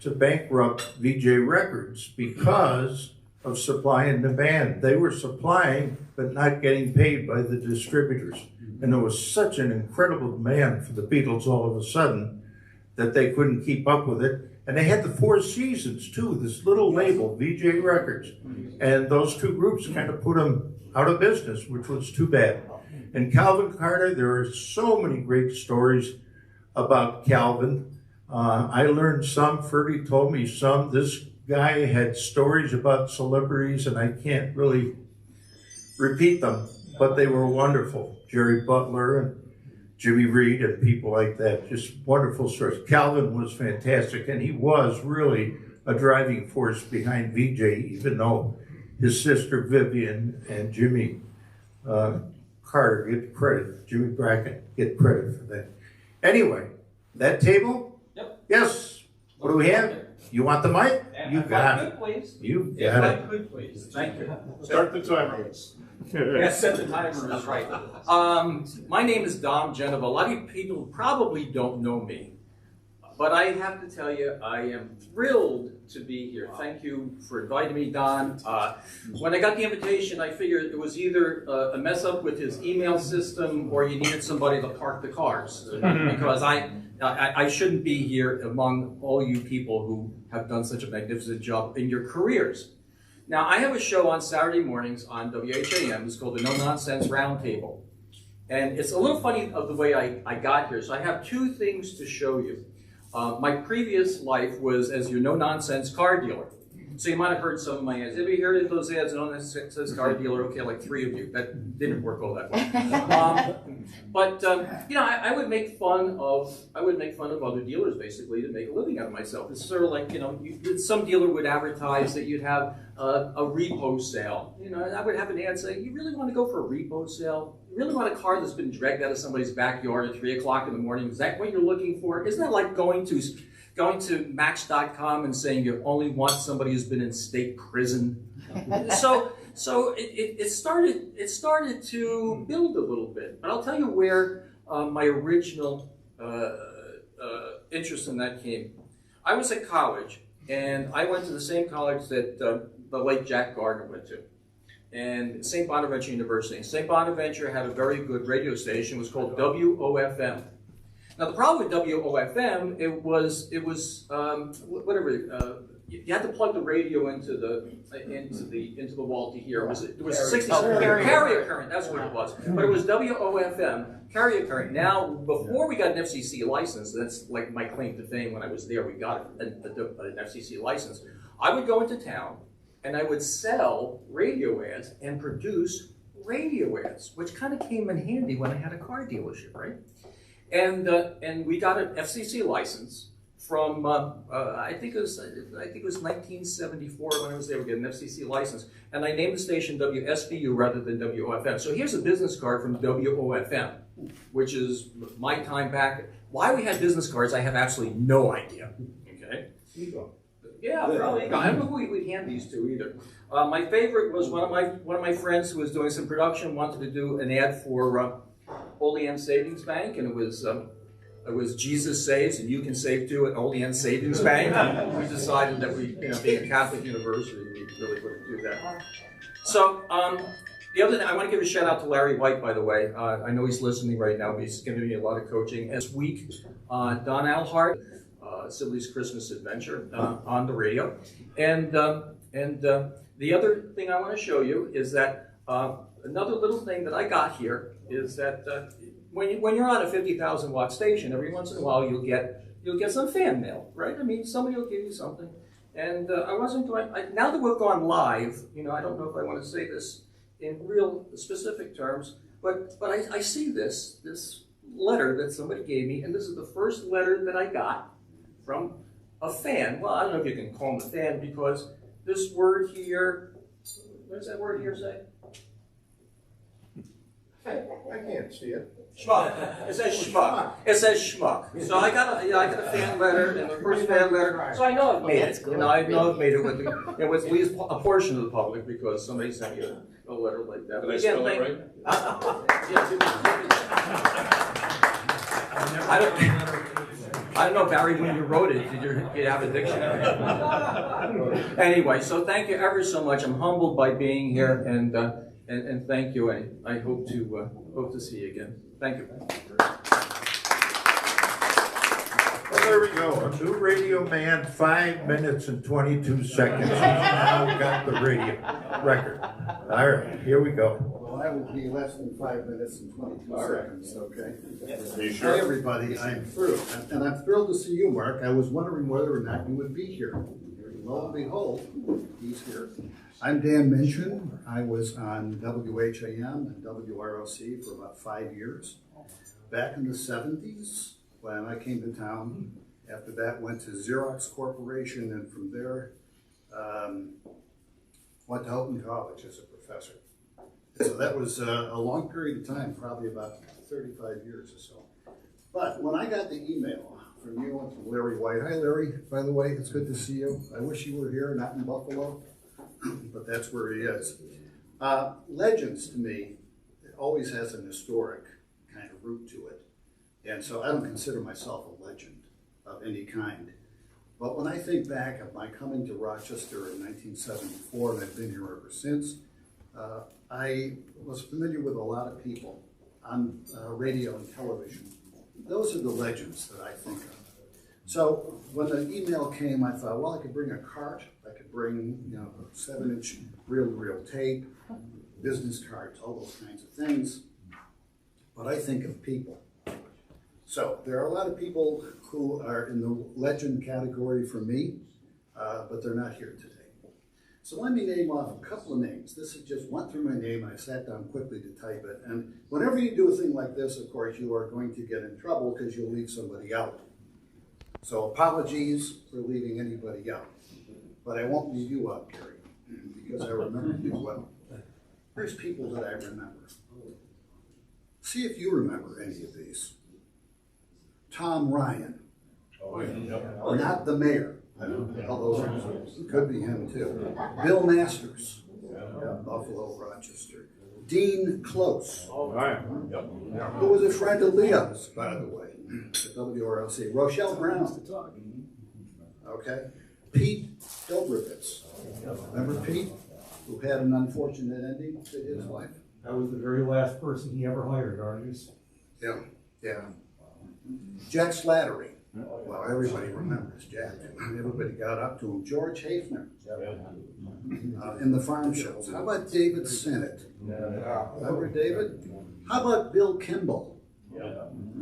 to bankrupt VJ Records because of supply and demand. They were supplying but not getting paid by the distributors. And there was such an incredible demand for the Beatles all of a sudden that they couldn't keep up with it. And they had the Four Seasons too, this little label, VJ Records. And those two groups kind of put them out of business, which was too bad. And Calvin Carter, there are so many great stories about Calvin. I learned some, Ferdy told me some. This guy had stories about celebrities, and I can't really repeat them, but they were wonderful. Jerry Butler and Jimmy Reed and people like that, just wonderful stories. Calvin was fantastic, and he was really a driving force behind VJ, even though his sister Vivian and Jimmy Carter get credit, Jimmy Brackett get credit for that. Anyway, that table? Yep. Yes. What do we have? You want the mic? And You if got I it. could, please. You If got I it. could, please. Thank you. Start the timer. Yes, set the timer, that's right. My name is Dom Genova. A lot of people probably don't know me, but I have to tell you, I am thrilled to be here. Thank you for inviting me, Don. When I got the invitation, I figured it was either a mess up with his email system or you needed somebody to park the cars, because I shouldn't be here among all you people who have done such a magnificent job in your careers. Now, I have a show on Saturday mornings on WHAM. It's called the No Nonsense Roundtable. And it's a little funny of the way I got here. So I have two things to show you. My previous life was as your no-nonsense car dealer. So you might have heard some of my ads. Have you heard of those ads? No-nonsense car dealer. Okay, like 3 of you. That didn't work all that well. But you know, I would make fun of other dealers basically to make a living out of myself. It's sort of like, you know, some dealer would advertise that you'd have a repo sale. You know, and I would have an ad say, "You really want to go for a repo sale? You really want a car that's been dragged out of somebody's backyard at 3 o'clock in the morning? Is that what you're looking for? Isn't that like going to Match.com and saying you only want somebody who's been in state prison?" So it started to build a little bit. But I'll tell you where my original interest in that came. I was at college, and I went to the same college that the late Jack Gardner went to, and St. Bonaventure University. St. Bonaventure had a very good radio station. It was called WOFM. Now the problem with WOFM, it was you had to plug the radio into the wall to hear. It was 60 carrier current. That's what it was. But it was WOFM carrier current. Now, before we got an FCC license, that's like my claim to fame. When I was there, we got an FCC license. I would go into town and I would sell radio ads and produce radio ads, which kind of came in handy when I had a car dealership, right? And we got an FCC license from I think it was 1974 when I was there. We got an FCC license, and I named the station WSBU rather than WOFM. So here's a business card from WOFM, which is my time back. Why we had business cards, I have absolutely no idea. Okay. Yeah, probably. I don't know who we'd hand these to either. My favorite was one of my friends who was doing some production wanted to do an ad for Olean Savings Bank, and it was Jesus Saves and You Can Save Too at Olean Savings Bank. We decided that we, being a Catholic university, we really wouldn't do that. So The other thing, I want to give a shout out to Larry White, by the way. I know he's listening right now, but he's giving me a lot of coaching. This week, Don Alhart, Sibley's Christmas Adventure on the radio. And the other thing I want to show you is that another little thing that I got here is that when you're on a 50,000 watt station, every once in a while you'll get some fan mail, right? I mean, somebody will give you something. And I wasn't going, now that we've gone live, you know, I don't know if I want to say this in real specific terms, but I see this letter that somebody gave me, and this is the first letter that I got from a fan. Well, I don't know if you can call him a fan, because this word here, what does that word here say? I can't see it. Schmuck. It says schmuck. It says schmuck. So I got a fan letter, and the first fan letter. So I know I've made it. You know, I know I've made it with at least a portion of the public, because somebody sent me a letter like that. Did I spell it right? I don't know, Barry, when you wrote it, did you have a dictionary? Anyway, so thank you ever so much. I'm humbled by being here, and thank you. I hope to see you again. Thank you. Well, there we go. A new radio man, 5 minutes and 22 seconds. He's now got the radio record. All right, here we go. Well, I will be less than 5 minutes and 22 seconds, okay? Are you sure? Hi, everybody. I'm through. And I'm thrilled to see you, Mark. I was wondering whether or not you would be here. Lo and behold, he's here. I'm Dan Minchin. I was on WHAM and WROC for about 5 years. Back in the 70s, when I came to town, after that went to Xerox Corporation, and from there went to Houghton College as a professor. So that was a long period of time, probably about 35 years or so. But when I got the email from you and from Larry White, hi Larry, by the way, it's good to see you. I wish you were here, not in Buffalo, but that's where he is. Legends, to me, it always has an historic kind of root to it. And so I don't consider myself a legend of any kind. But when I think back of my coming to Rochester in 1974, and I've been here ever since, I was familiar with a lot of people on radio and television. Those are the legends that I think of. So when the email came, I thought, well, I could bring a cart, I could bring, you know, a 7-inch reel-to-reel tape, business cards, all those kinds of things. But I think of people. So there are a lot of people who are in the legend category for me, but they're not here today. So let me name off a couple of names. This is just went through my name, and I sat down quickly to type it. And whenever you do a thing like this, of course, you are going to get in trouble because you'll leave somebody out. So apologies for leaving anybody out. But I won't leave you out, Gary, because I remember you well. Here's people that I remember. See if you remember any of these. Tom Ryan. Oh, yeah. Not the mayor. Although it could be him too. Bill Masters, Buffalo, Rochester. Dean Close, who was a friend of Leo's, by the way, at WRLC. Rochelle Brown, okay. Pete Dobrovitz, remember Pete, who had an unfortunate ending to his life? I was the very last person he ever hired, Argus. Yeah, yeah. Jack Slattery. Well, everybody remembers Jack. Everybody got up to him. George Hafner in the farm shows. How about David Sennett? Remember David? How about Bill Kimball,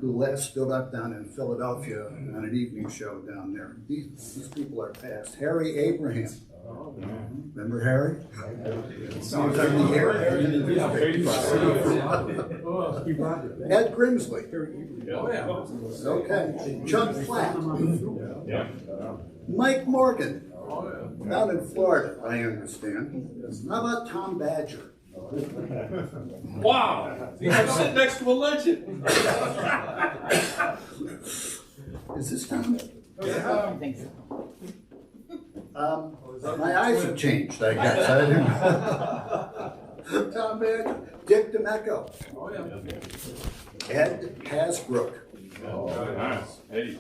who last stood up down in Philadelphia on an evening show down there? These people are past. Harry Abraham. Remember Harry? Ed Grimsley. Okay. Chuck Flatt. Mike Morgan. Down in Florida, I understand. How about Tom Badger? Wow! I'm sitting next to a legend. Is this Tom? I don't think so. My eyes have changed, I guess. I didn't... Tom Badger. Dick DeMecco. Oh, yeah. Ed Hasbrook. Oh, nice. Eddie.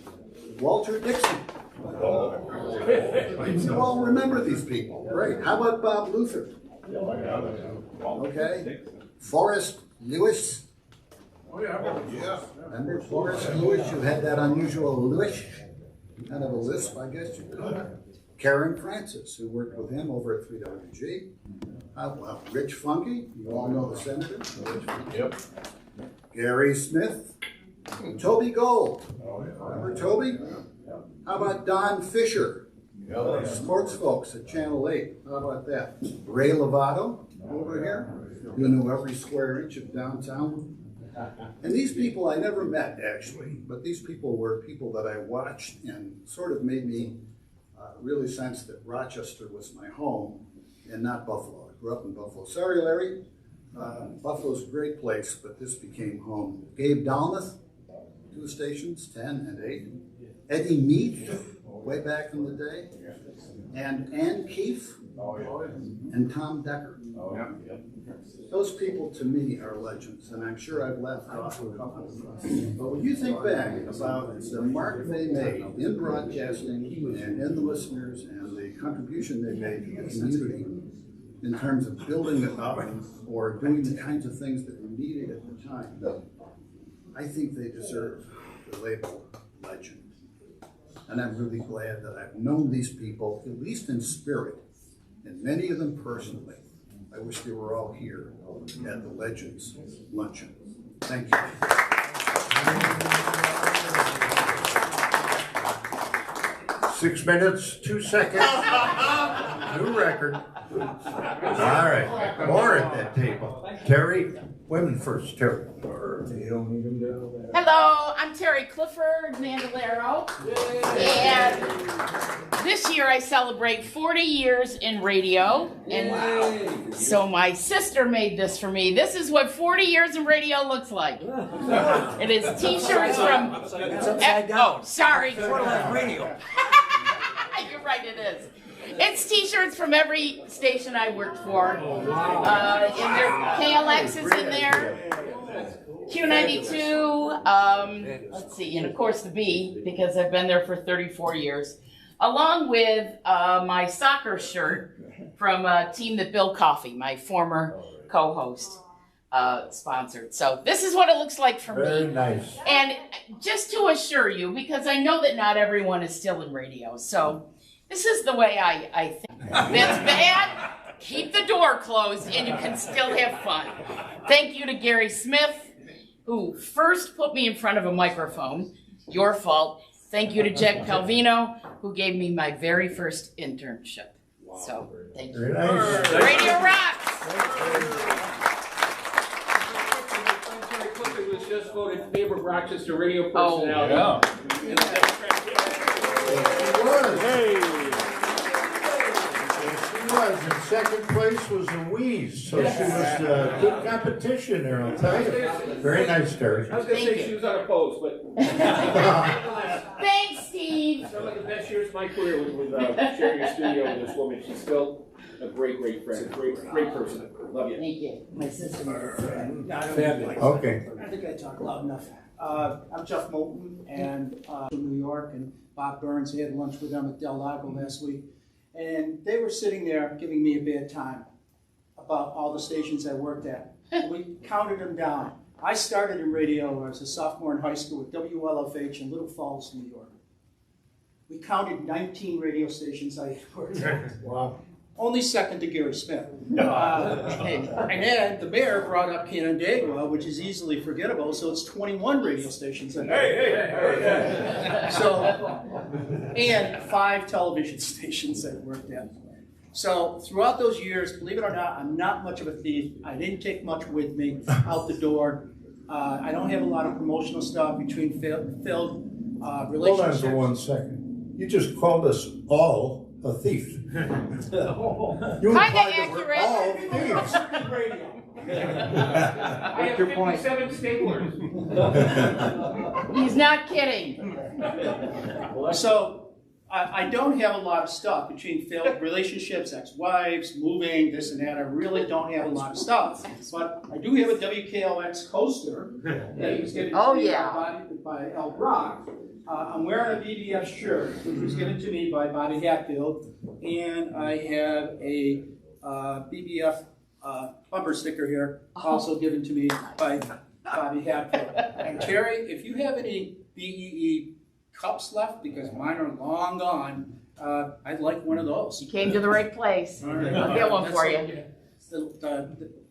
Walter Dixon. You all remember these people. Great. How about Bob Luther? Okay. Forrest Lewis. Oh, yeah. Remember Forrest Lewis? You had that unusual Lewis. Kind of a lisp, I guess you call it. Karen Francis, who worked with him over at 3WG. Well, Rich Funky, you all know the senator. Rich Funky. Yep. Gary Smith. Toby Gold. Remember Toby? How about Don Fisher? Sports folks at Channel 8. How about that? Ray Lovato over here. You know every square inch of downtown. And these people I never met, actually, but these people were people that I watched and sort of made me really sense that Rochester was my home and not Buffalo. I grew up in Buffalo. Sorry, Larry. Buffalo's a great place, but this became home. Gabe Dalmuth, 2 stations, 10 and 8. Eddie Meath, way back in the day. And Ann Keefe and Tom Decker. Those people, to me, are legends, and I'm sure I've left off a couple. But when you think back about the mark they made in broadcasting and in the listeners and the contribution they made to the community in terms of building it up or doing the kinds of things that were needed at the time, I think they deserve the label legend. And I'm really glad that I've known these people, at least in spirit, and many of them personally. I wish they were all here at the Legends Luncheon. Thank you. 6 minutes, 2 seconds. New record. All right, more at that table. Terry, women first, Terry. Hello, I'm Terry Clifford, Mandalero. And this year I celebrate 40 years in radio. And so my sister made this for me. This is what 40 years in radio looks like. It is t-shirts from... It's upside down. Oh, sorry. Sort of like radio. You're right, it is. It's t-shirts from every station I worked for. In there, KLX is in there. Q92, let's see, and of course the B, because I've been there for 34 years, along with my soccer shirt from a team that Bill Coffey, my former co-host, sponsored. So this is what it looks like for me. Very nice. And just to assure you, because I know that not everyone is still in radio, so this is the way I think. That's bad. Keep the door closed and you can still have fun. Thank you to Gary Smith, who first put me in front of a microphone. Your fault. Thank you to Jack Calvino, who gave me my very first internship. So, thank you. Very nice. Radio rocks! Clifford was just voted favorite Rochester radio personality. Oh, yeah. In second place was Louise, so she was good competition there, I'll tell you. Very nice, Terry. I was going to say she was unopposed, but... Thanks, Steve. Some of the best years of my career was sharing a studio with this woman. She's still a great friend, great person. Love you. Thank you. My sister. Okay. I think I talk loud enough. I'm Jeff Moulton, and from New York, and Bob Burns. I had lunch with them at Del Lago last week. And they were sitting there giving me a bad time about all the stations I worked at. We counted them down. I started in radio as a sophomore in high school at WLFH in Little Falls, New York. We counted 19 radio stations I worked at. Wow. Only second to Gary Smith. And then the mayor brought up Canandaigua, which is easily forgettable, so it's 21 radio stations. So, and 5 television stations I worked at. So throughout those years, believe it or not, I'm not much of a thief. I didn't take much with me out the door. I don't have a lot of promotional stuff between failed relationships. Hold on for 1 second. You just called us all a thief. You implied that we're all thieves. I have 57 staplers. He's not kidding. So I don't have a lot of stuff between failed relationships, ex-wives, moving, this and that. I really don't have a lot of stuff. But I do have a WKLX coaster that was given to me by El Brock. I'm wearing a VBF shirt, which was given to me by Bobby Hatfield, and I have a BBF bumper sticker here, also given to me by Bobby Hadfield. And Terry, if you have any BEE cups left, because mine are long gone, I'd like one of those. You came to the right place. All right. I'll get one for you.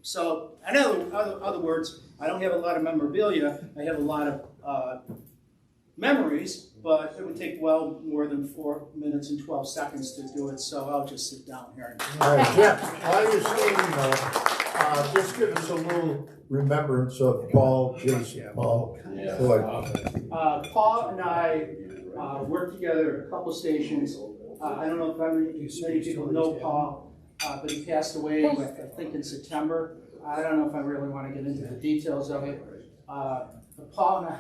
So, in other words, I don't have a lot of memorabilia. I have a lot of memories, but it would take well more than 4 minutes and 12 seconds to do it, so I'll just sit down here. All right, Jeff, while you're saying though, just give us a little remembrance of Paul, Jason, Paul. Paul and I worked together at a couple stations. I don't know if many people know Paul, but he passed away, I think, in September. I don't know if I really want to get into the details of it. But Paul and I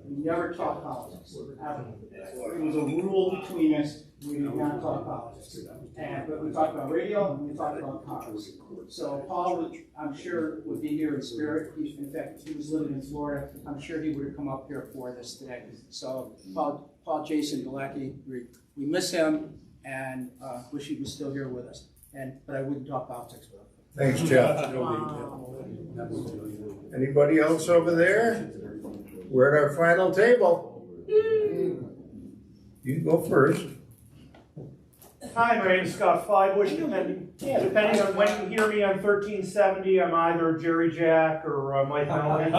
never talked politics, ever. It was a rule between us. We did not talk politics. But we talked about radio and we talked about cars. So Paul, I'm sure, would be here in spirit. In fact, he was living in Florida. I'm sure he would have come up here for this today. So Paul Jason Galecki, we miss him and wish he was still here with us. But I wouldn't talk politics with him. Thanks, Jeff. Anybody else over there? We're at our final table. You can go first. Hi, my name is Scott Flybush, and depending on when you hear me on 1370, I'm either Jerry Jack or Mike Melody.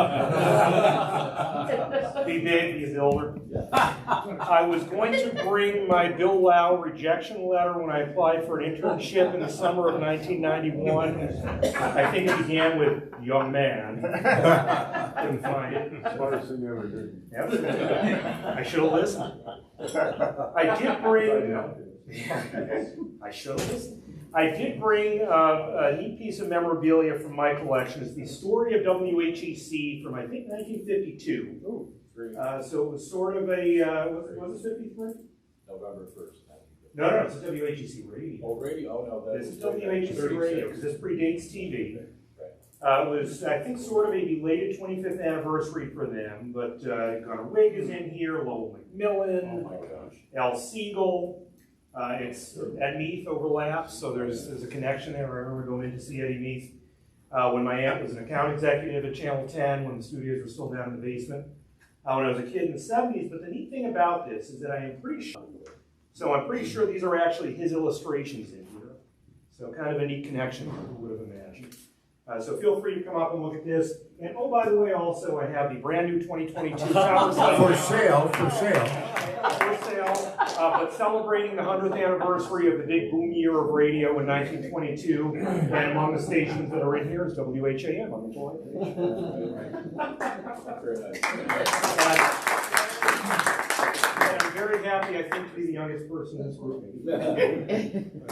Be big, be a builder. I was going to bring my Bill Lau rejection letter when I applied for an internship in the summer of 1991. I think it began with young man. Couldn't find it. Smartest thing you ever did. Yep. I should have listened. I did bring. I should have listened. I did bring a neat piece of memorabilia from my collection. It's the story of WHEC from, I think, 1952. Oh, great. So it was sort of a, was it 53? November 1st. No, it's a WHEC radio. Oh, radio? Oh, no. This is WHEC radio, because this predates TV. It was, I think, sort of a belated 25th anniversary for them, but Gunnar Wig is in here, Lowell McMillan, Oh, my gosh. Al Siegel. It's at Meath overlaps, so there's a connection there. I remember going in to see Eddie Meath when my aunt was an account executive at Channel 10 when the studios were still down in the basement when I was a kid in the 70s. But the neat thing about this is that I'm pretty sure these are actually his illustrations in here. So kind of a neat connection, who would have imagined. So feel free to come up and look at this. And oh, by the way, also I have the brand new 2022 Tower For sale. But celebrating the 100th anniversary of the big boom year of radio in 1922, and among the stations that are in here is WHAM on the joint page. And I'm very happy, I think, to be the youngest person in this group.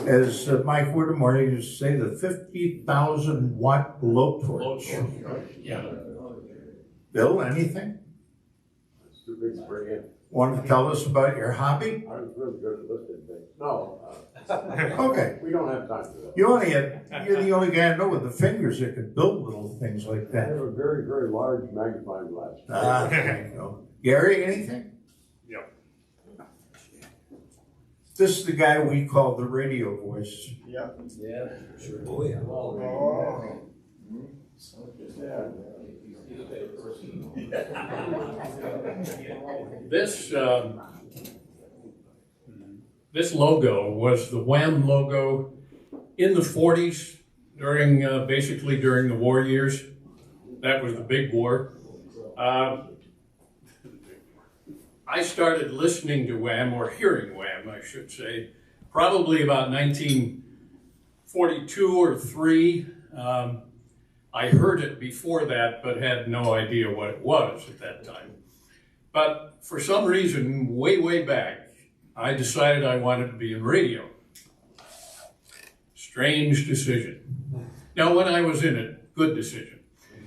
As Mike Whittemore used to say, the 50,000 watt blowtorch. Yeah. Bill, anything? It's too big to bring in. Want to tell us about your hobby? I was really good at lifting things. No. Okay. We don't have time for that. You're the only guy I know with the fingers that can build little things like I that. have a very, very large magnifying glass. There you go. Gary, anything? Yep. This is the guy we call the radio voice. Yep. Yeah, sure. Oh, yeah. Oh. This logo was the Wham logo in the 40s during basically during the war years. That was the big war. I started listening to Wham, or hearing Wham, I should say, probably about 1942 or 3. I heard it before that, but had no idea what it was at that time. But for some reason, way back, I decided I wanted to be in radio. Strange decision. Now, when I was in it, good decision.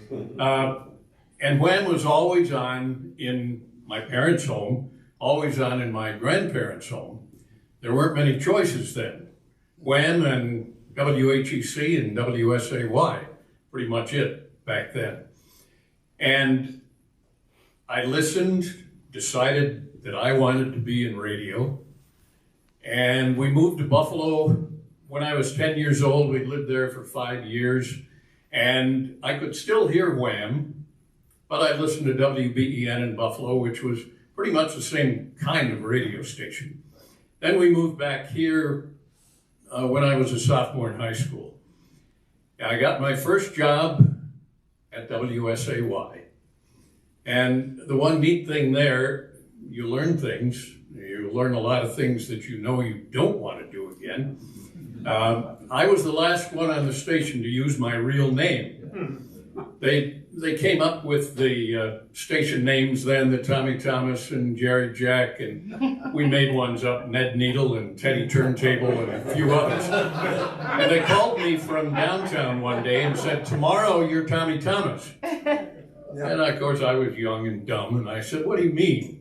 And Wham was always on in my parents' home, always on in my grandparents' home. There weren't many choices then. Wham and WHEC and WSAY. Pretty much it back then. And I listened, decided that I wanted to be in radio, and we moved to Buffalo when I was 10 years old. We lived there for 5 years, and I could still hear Wham, but I listened to WBEN in Buffalo, which was pretty much the same kind of radio station. Then we moved back here when I was a sophomore in high school. I got my first job at WSAY. And the one neat thing there, you learn things. You learn a lot of things that you know you don't want to do again. I was the last one on the station to use my real name. They came up with the station names then, the Tommy Thomas and Jerry Jack, and we made ones up, Ned Needle and Teddy Turntable and a few others. And they called me from downtown one day and said, tomorrow you're Tommy Thomas. And of course I was young and dumb, and I said, what do you mean?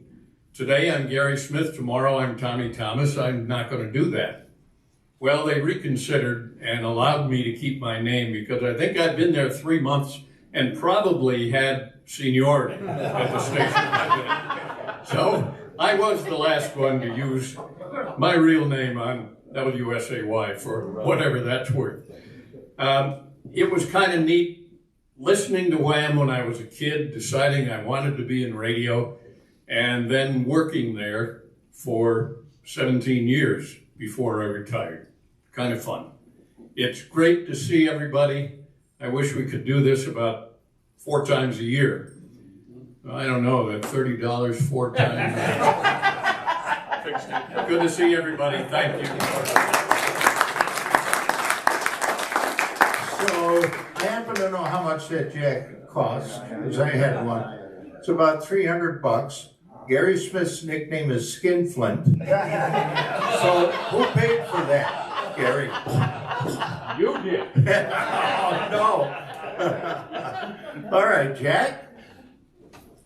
Today I'm Gary Smith, tomorrow I'm Tommy Thomas, I'm not going to do that. Well, they reconsidered and allowed me to keep my name because I think I'd been there 3 months and probably had seniority at the station. So I was the last one to use my real name on WSAY for whatever that's worth. It was kind of neat listening to Wham when I was a kid, deciding I wanted to be in radio, and then working there for 17 years before I retired. Kind of fun. It's great to see everybody. I wish we could do this about 4 times a year. I don't know, that $30 4 times. Good to see everybody. Thank you. So I happen to know how much that jacket costs, because I had one. It's about $300. Gary Smith's nickname is Skinflint. So who paid for that, Gary? You did. Oh, no. All right, Jack.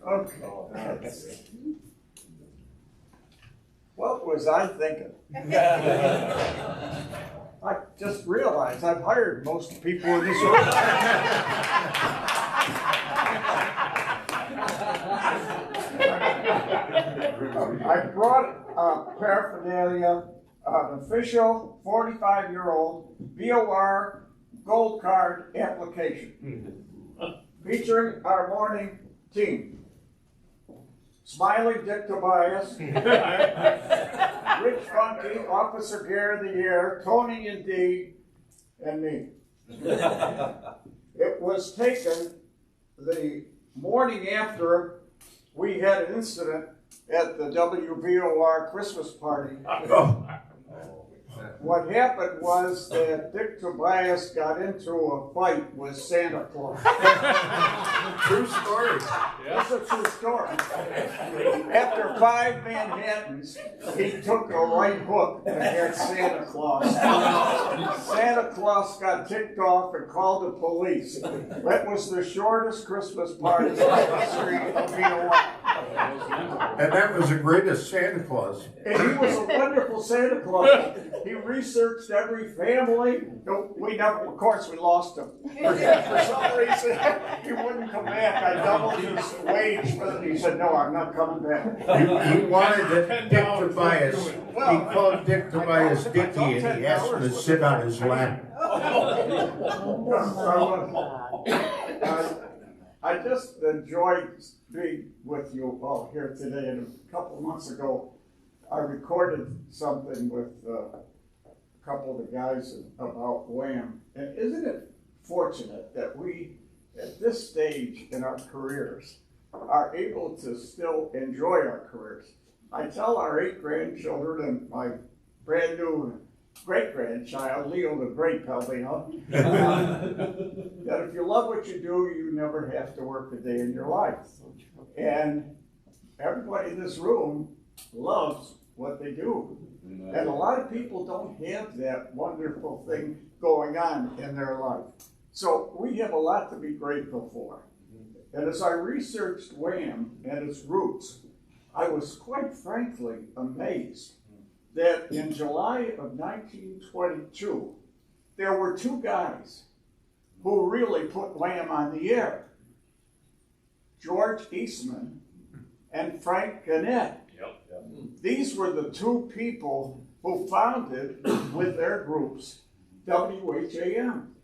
Okay. What was I thinking? I just realized I've hired most people in this room. I brought paraphernalia, an official 45-year-old BOR gold card application featuring our morning team. Smiling Dick Tobias, Rich Funky, Officer Gare of the Year, Tony Indeed, and me. It was taken the morning after we had an incident at the WBOR Christmas party. What happened was that Dick Tobias got into a fight with Santa Claus. True story. That's a true story. After 5 Manhattans, he took a right hook and hit Santa Claus. Santa Claus got ticked off and called the police. That was the shortest Christmas party in the history of BOR. And that was the greatest Santa Claus. And he was a wonderful Santa Claus. He researched every family. We never, of course, we lost him. For some reason, he wouldn't come back. I doubled his wage for him. He said, no, I'm not coming back. He wanted Dick Tobias. He called Dick Tobias Dickie, and he asked him to sit on his lap. I just enjoyed being with you all here today. And a couple of months ago, I recorded something with a couple of the guys about Wham. And isn't it fortunate that we, at this stage in our careers, are able to still enjoy our careers? I tell our 8 grandchildren and my brand new great-grandchild, Leo the Great Palvino, that if you love what you do, you never have to work a day in your life. And everybody in this room loves what they do. And a lot of people don't have that wonderful thing going on in their life. So we have a lot to be grateful for. And as I researched Wham and its roots, I was quite frankly amazed that in July of 1922, there were 2 guys who really put Wham on the air. George Eastman and Frank Gannett. These were the 2 people who founded, with their groups, WHAM.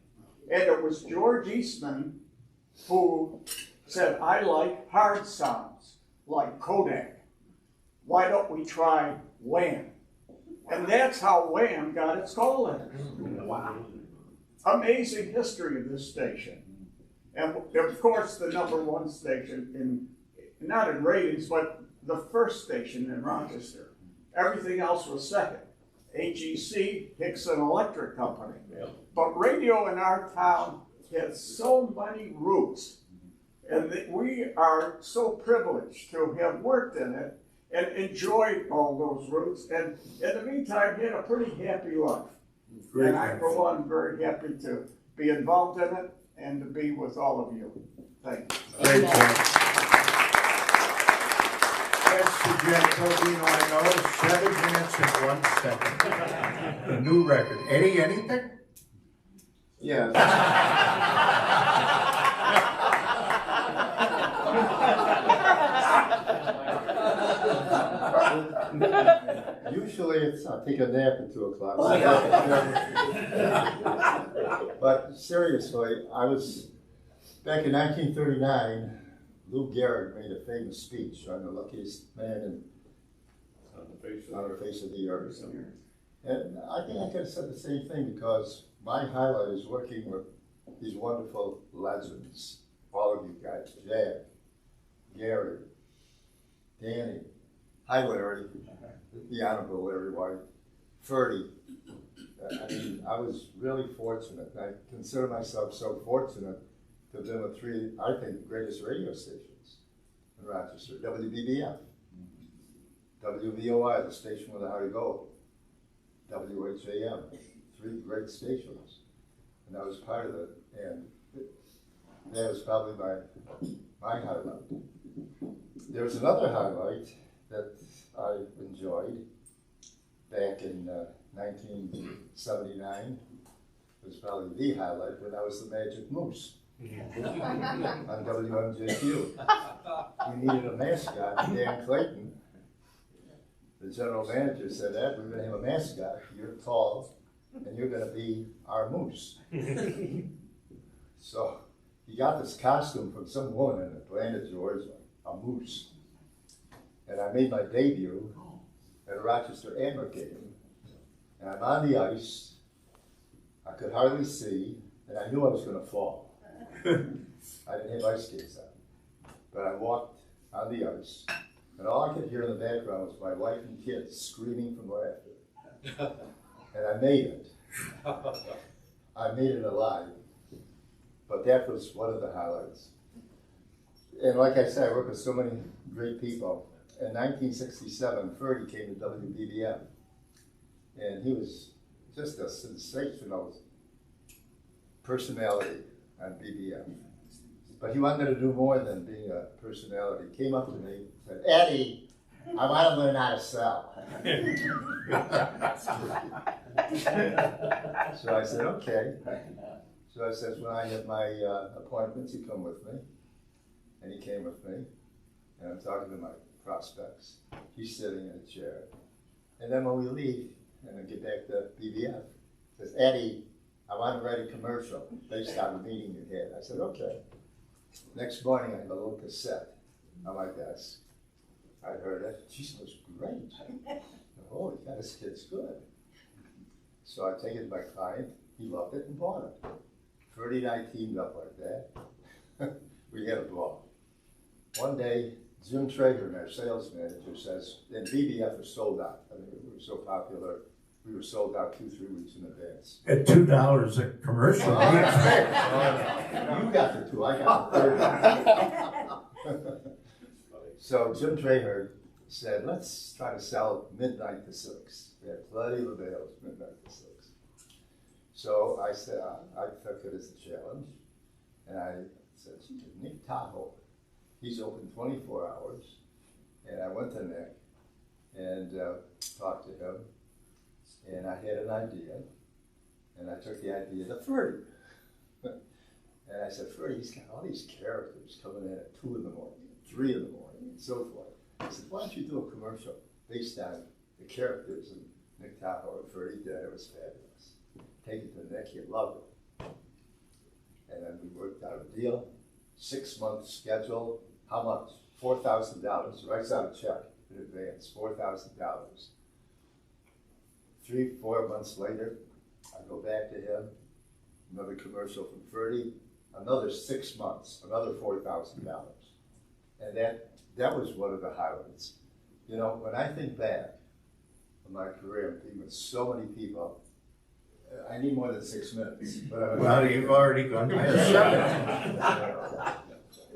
And it was George Eastman who said, I like hard sounds, like Kodak. Why don't we try Wham? And that's how Wham got its call letters. Wow. Amazing history of this station. And of course, the #1 station not in ratings, but the first station in Rochester. Everything else was second. HEC, Hickson Electric Company. Yep. But radio in our town has so many roots, and we are so privileged to have worked in it and enjoyed all those roots, and in the meantime, had a pretty happy life. Great. And I, for one, am very happy to be involved in it and to be with all of you. Thank you. Great job. That's the Jack Tobino I know, 7 minutes and 1 second. A new record. Eddie, anything? Yeah. Usually it's, I take a nap at 2 o'clock. But seriously, I was, back in 1939, Lou Gehrig made a famous speech on the luckiest man on the face of the earth. And I think I could have said the same thing, because my highlight is working with these wonderful legends, all of you guys, Jack, Gary, Danny, hi Larry, the Honorable Larry White, Ferdy. I mean, I was really fortunate. I consider myself so fortunate to have been with 3, I think, the greatest radio stations in Rochester. WBBF, WVOI, the station with the heart of gold, WHAM, 3 great stations. And I was part of it, and that was probably my highlight. There was another highlight that I enjoyed back in 1979. It was probably the highlight when I was the Magic Moose on WMJQ. We needed a mascot. Dan Clayton, the general manager, said, Ed, we're going to have a mascot. You're tall, and you're going to be our moose. So he got this costume from some woman in Atlanta, Georgia, a moose. And I made my debut at a Rochester-area game. And I'm on the ice. I could hardly see, and I knew I was going to fall. I didn't have ice skates on. But I walked on the ice, and all I could hear in the background was my wife and kids screaming from laughter. And I made it. I made it alive. But that was one of the highlights. And like I said, I worked with so many great people. In 1967, Ferdy came to WBBM, and he was just a sensational personality on BBM. But he wanted to do more than being a personality. He came up to me and said, Eddie, I want to learn how to sell. So I said, okay. So I said, when I have my appointments, you come with me. And he came with me, and I'm talking to my prospects. He's sitting in a chair. And then when we leave, and I get back to BBF, says, Eddie, I want to write a commercial based on the meeting you had. I said, okay. Next morning, I have a little cassette on my desk. I heard it. Geez, it was great. Holy cow, this kid's good. So I take it to my client. He loved it and bought it. Ferdy and I teamed up like that. We had a ball. One day, Jim Traeger, our sales manager, says, and BBF was sold out. I mean, we were so popular, we were sold out 2-3 weeks in advance. At $2 a commercial. Oh, You got the 2, I got the 30. So Jim Traeger said, let's try to sell midnight to 6. We had plenty of avails, midnight to 6. So I said, I took it as a challenge, and I said, Nick Tahoe, he's open 24 hours. And I went to Nick and talked to him, and I had an idea, and I took the idea to Ferdy. And I said, Ferdy, he's got all these characters coming in at 2 in the morning, 3 in the morning, and so forth. I said, why don't you do a commercial based on the characters? And Nick Tahoe and Ferdy did. It was fabulous. take it to Nick, he'd love it. And then we worked out a deal, 6-month schedule, how much? $4,000, writes out a check in advance, $4,000. 3-4 months later, I go back to him, another commercial from Ferdy, another 6 months, another $4,000. And that was one of the highlights. You know, when I think back on my career, being with so many people, I need more than 6 minutes. But Well, you've already gone to 7.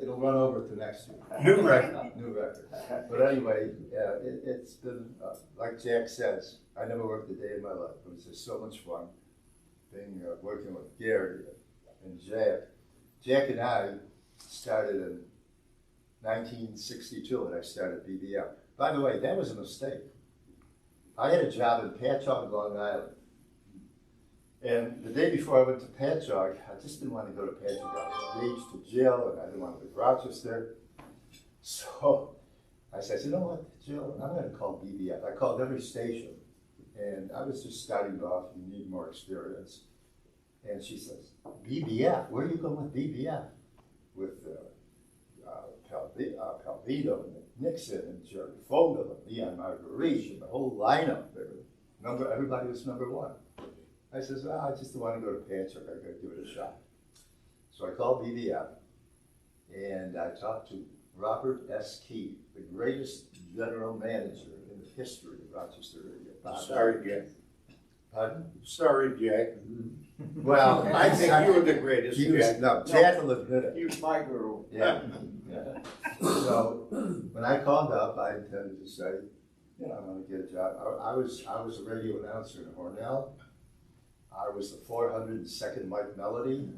It'll run over to next year. New record. New record. But anyway, it's been, like Jack says, I never worked a day in my life. It was just so much fun being working with Gary and Jack. Jack and I started in 1962, and I started BBM. By the way, that was a mistake. I had a job in Patchogue, Long Island. And the day before I went to Patchogue, I just didn't want to go to Patchogue. I was engaged to Jill, and I didn't want to go to Rochester. So I said, you know what, Jill, I'm going to call BBF. I called every station, and I was just starting off. You need more experience. And she says, BBF? Where are you going with BBF? With Palvito and Nixon and Jerry Fogle and Leon Marguerite and the whole lineup. Everybody was #1. I says, well, I just want to go to Patchogue. I got to give it a shot. So I called BBF, and I talked to Robert S. Key, the greatest general manager in the history of Rochester-area. Sorry, Jack. Pardon? Sorry, Jack. Well, I think you were the greatest, Jack. No, Jack will admit it. He was my guru. Yeah. So when I called up, I intended to say, you know, I'm going to get a job. I was a radio announcer in Hornell. I was the 402nd Mike Melody.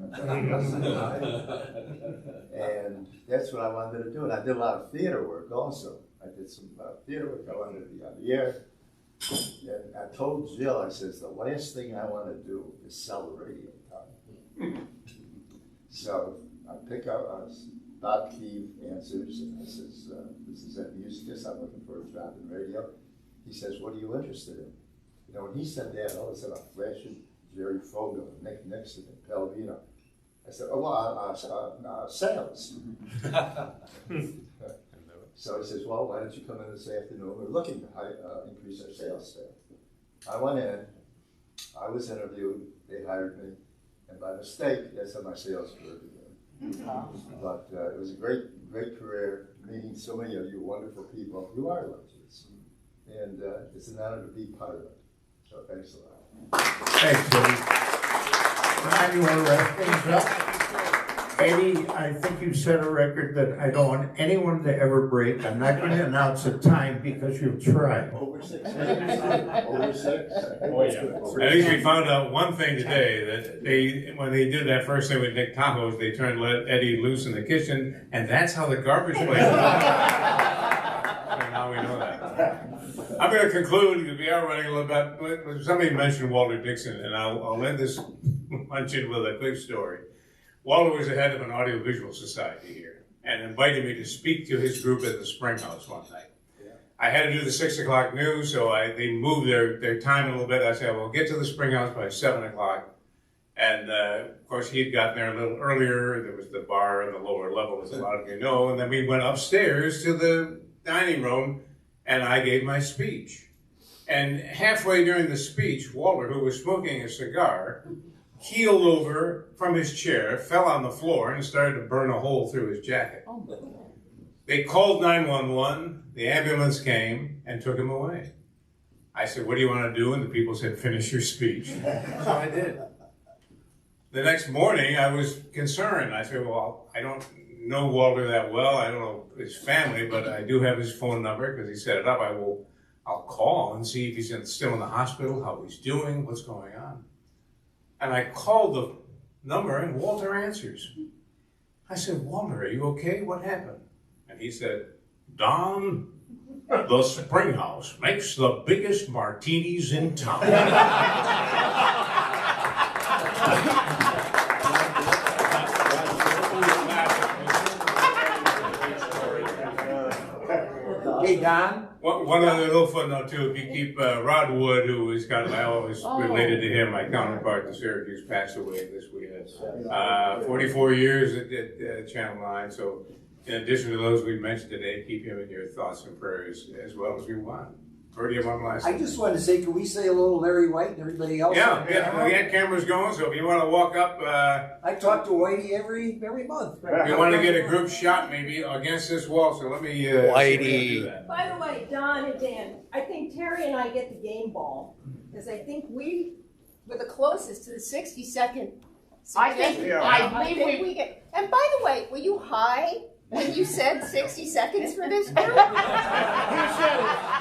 And that's what I wanted to do. And I did a lot of theater work also. I did some theater work. I wanted to be on the air. And I told Jill, I says, the last thing I want to do is sell the radio time. So I pick up, Bob Key answers, and I says, this is at Musicus, I'm looking for a job in radio. He says, what are you interested in? You know, when he said that, all of a sudden I'm flashing Jerry Fogle and Nick Nixon and Pelvino. I said, oh, well, sales. So he says, well, why don't you come in this afternoon? We're looking to increase our sales staff. I went in, I was interviewed, they hired me, and by mistake, that's how my sales career began. But it was a great, great career, meeting so many of you wonderful people. You are legends, and it's an honor to be part of it. So thanks a lot. Thanks, Eddie. Ron, you want to wrap things up? Eddie, I think you set a record that I don't want anyone to ever break. I'm not going to announce a time because you'll try. Over 6. Over 6. Oh, yeah. At least we found out one thing today, that when they did that first thing with Nick Tahoe's, they turned Eddie loose in the kitchen, and that's how the garbage place went. So now we know that. I'm going to conclude, because we are running a little bit. Somebody mentioned Walter Dixon, and I'll end this luncheon with a quick story. Walter was the head of an audiovisual society here and invited me to speak to his group at the Spring House one night. Yeah. I had to do the 6 o'clock news, so they moved their time a little bit. I said, well, get to the Spring House by 7 o'clock. And of course, he'd gotten there a little earlier. There was the bar in the lower level, as a lot of you know. And then we went upstairs to the dining room, and I gave my speech. And halfway during the speech, Walter, who was smoking a cigar, keeled over from his chair, fell on the floor, and started to burn a hole through his jacket. They called 911, the ambulance came and took him away. I said, what do you want to do? And the people said, finish your speech. So I did. The next morning, I was concerned. I said, well, I don't know Walter that well. I don't know his family, but I do have his phone number because he set it up. I'll call and see if he's still in the hospital, how he's doing, what's going on. And I called the number, and Walter answers. I said, Walter, are you okay? What happened? And he said, Don, the Spring House makes the biggest martinis in town. Hey, Don. One other little footnote too, if you keep Rod Wood, who is kind of, I always related to him, my counterpart to Syracuse, passed away this weekend. 44 years at Channel 9, so in addition to those we mentioned today, keep him in your thoughts and prayers as well as we want. Bertie, I'm on last. I just wanted to say, can we say a little Larry White and everybody else? Yeah, we got cameras going, so if you want to walk up. I talk to Whitey every month. We want to get a group shot maybe against this wall, so let me do that. By the way, Don and Dan, I think Terry and I get the game ball, because I think we were the closest to the 60-second. I think we get. And by the way, were you high when you said 60 seconds for this group? He said it.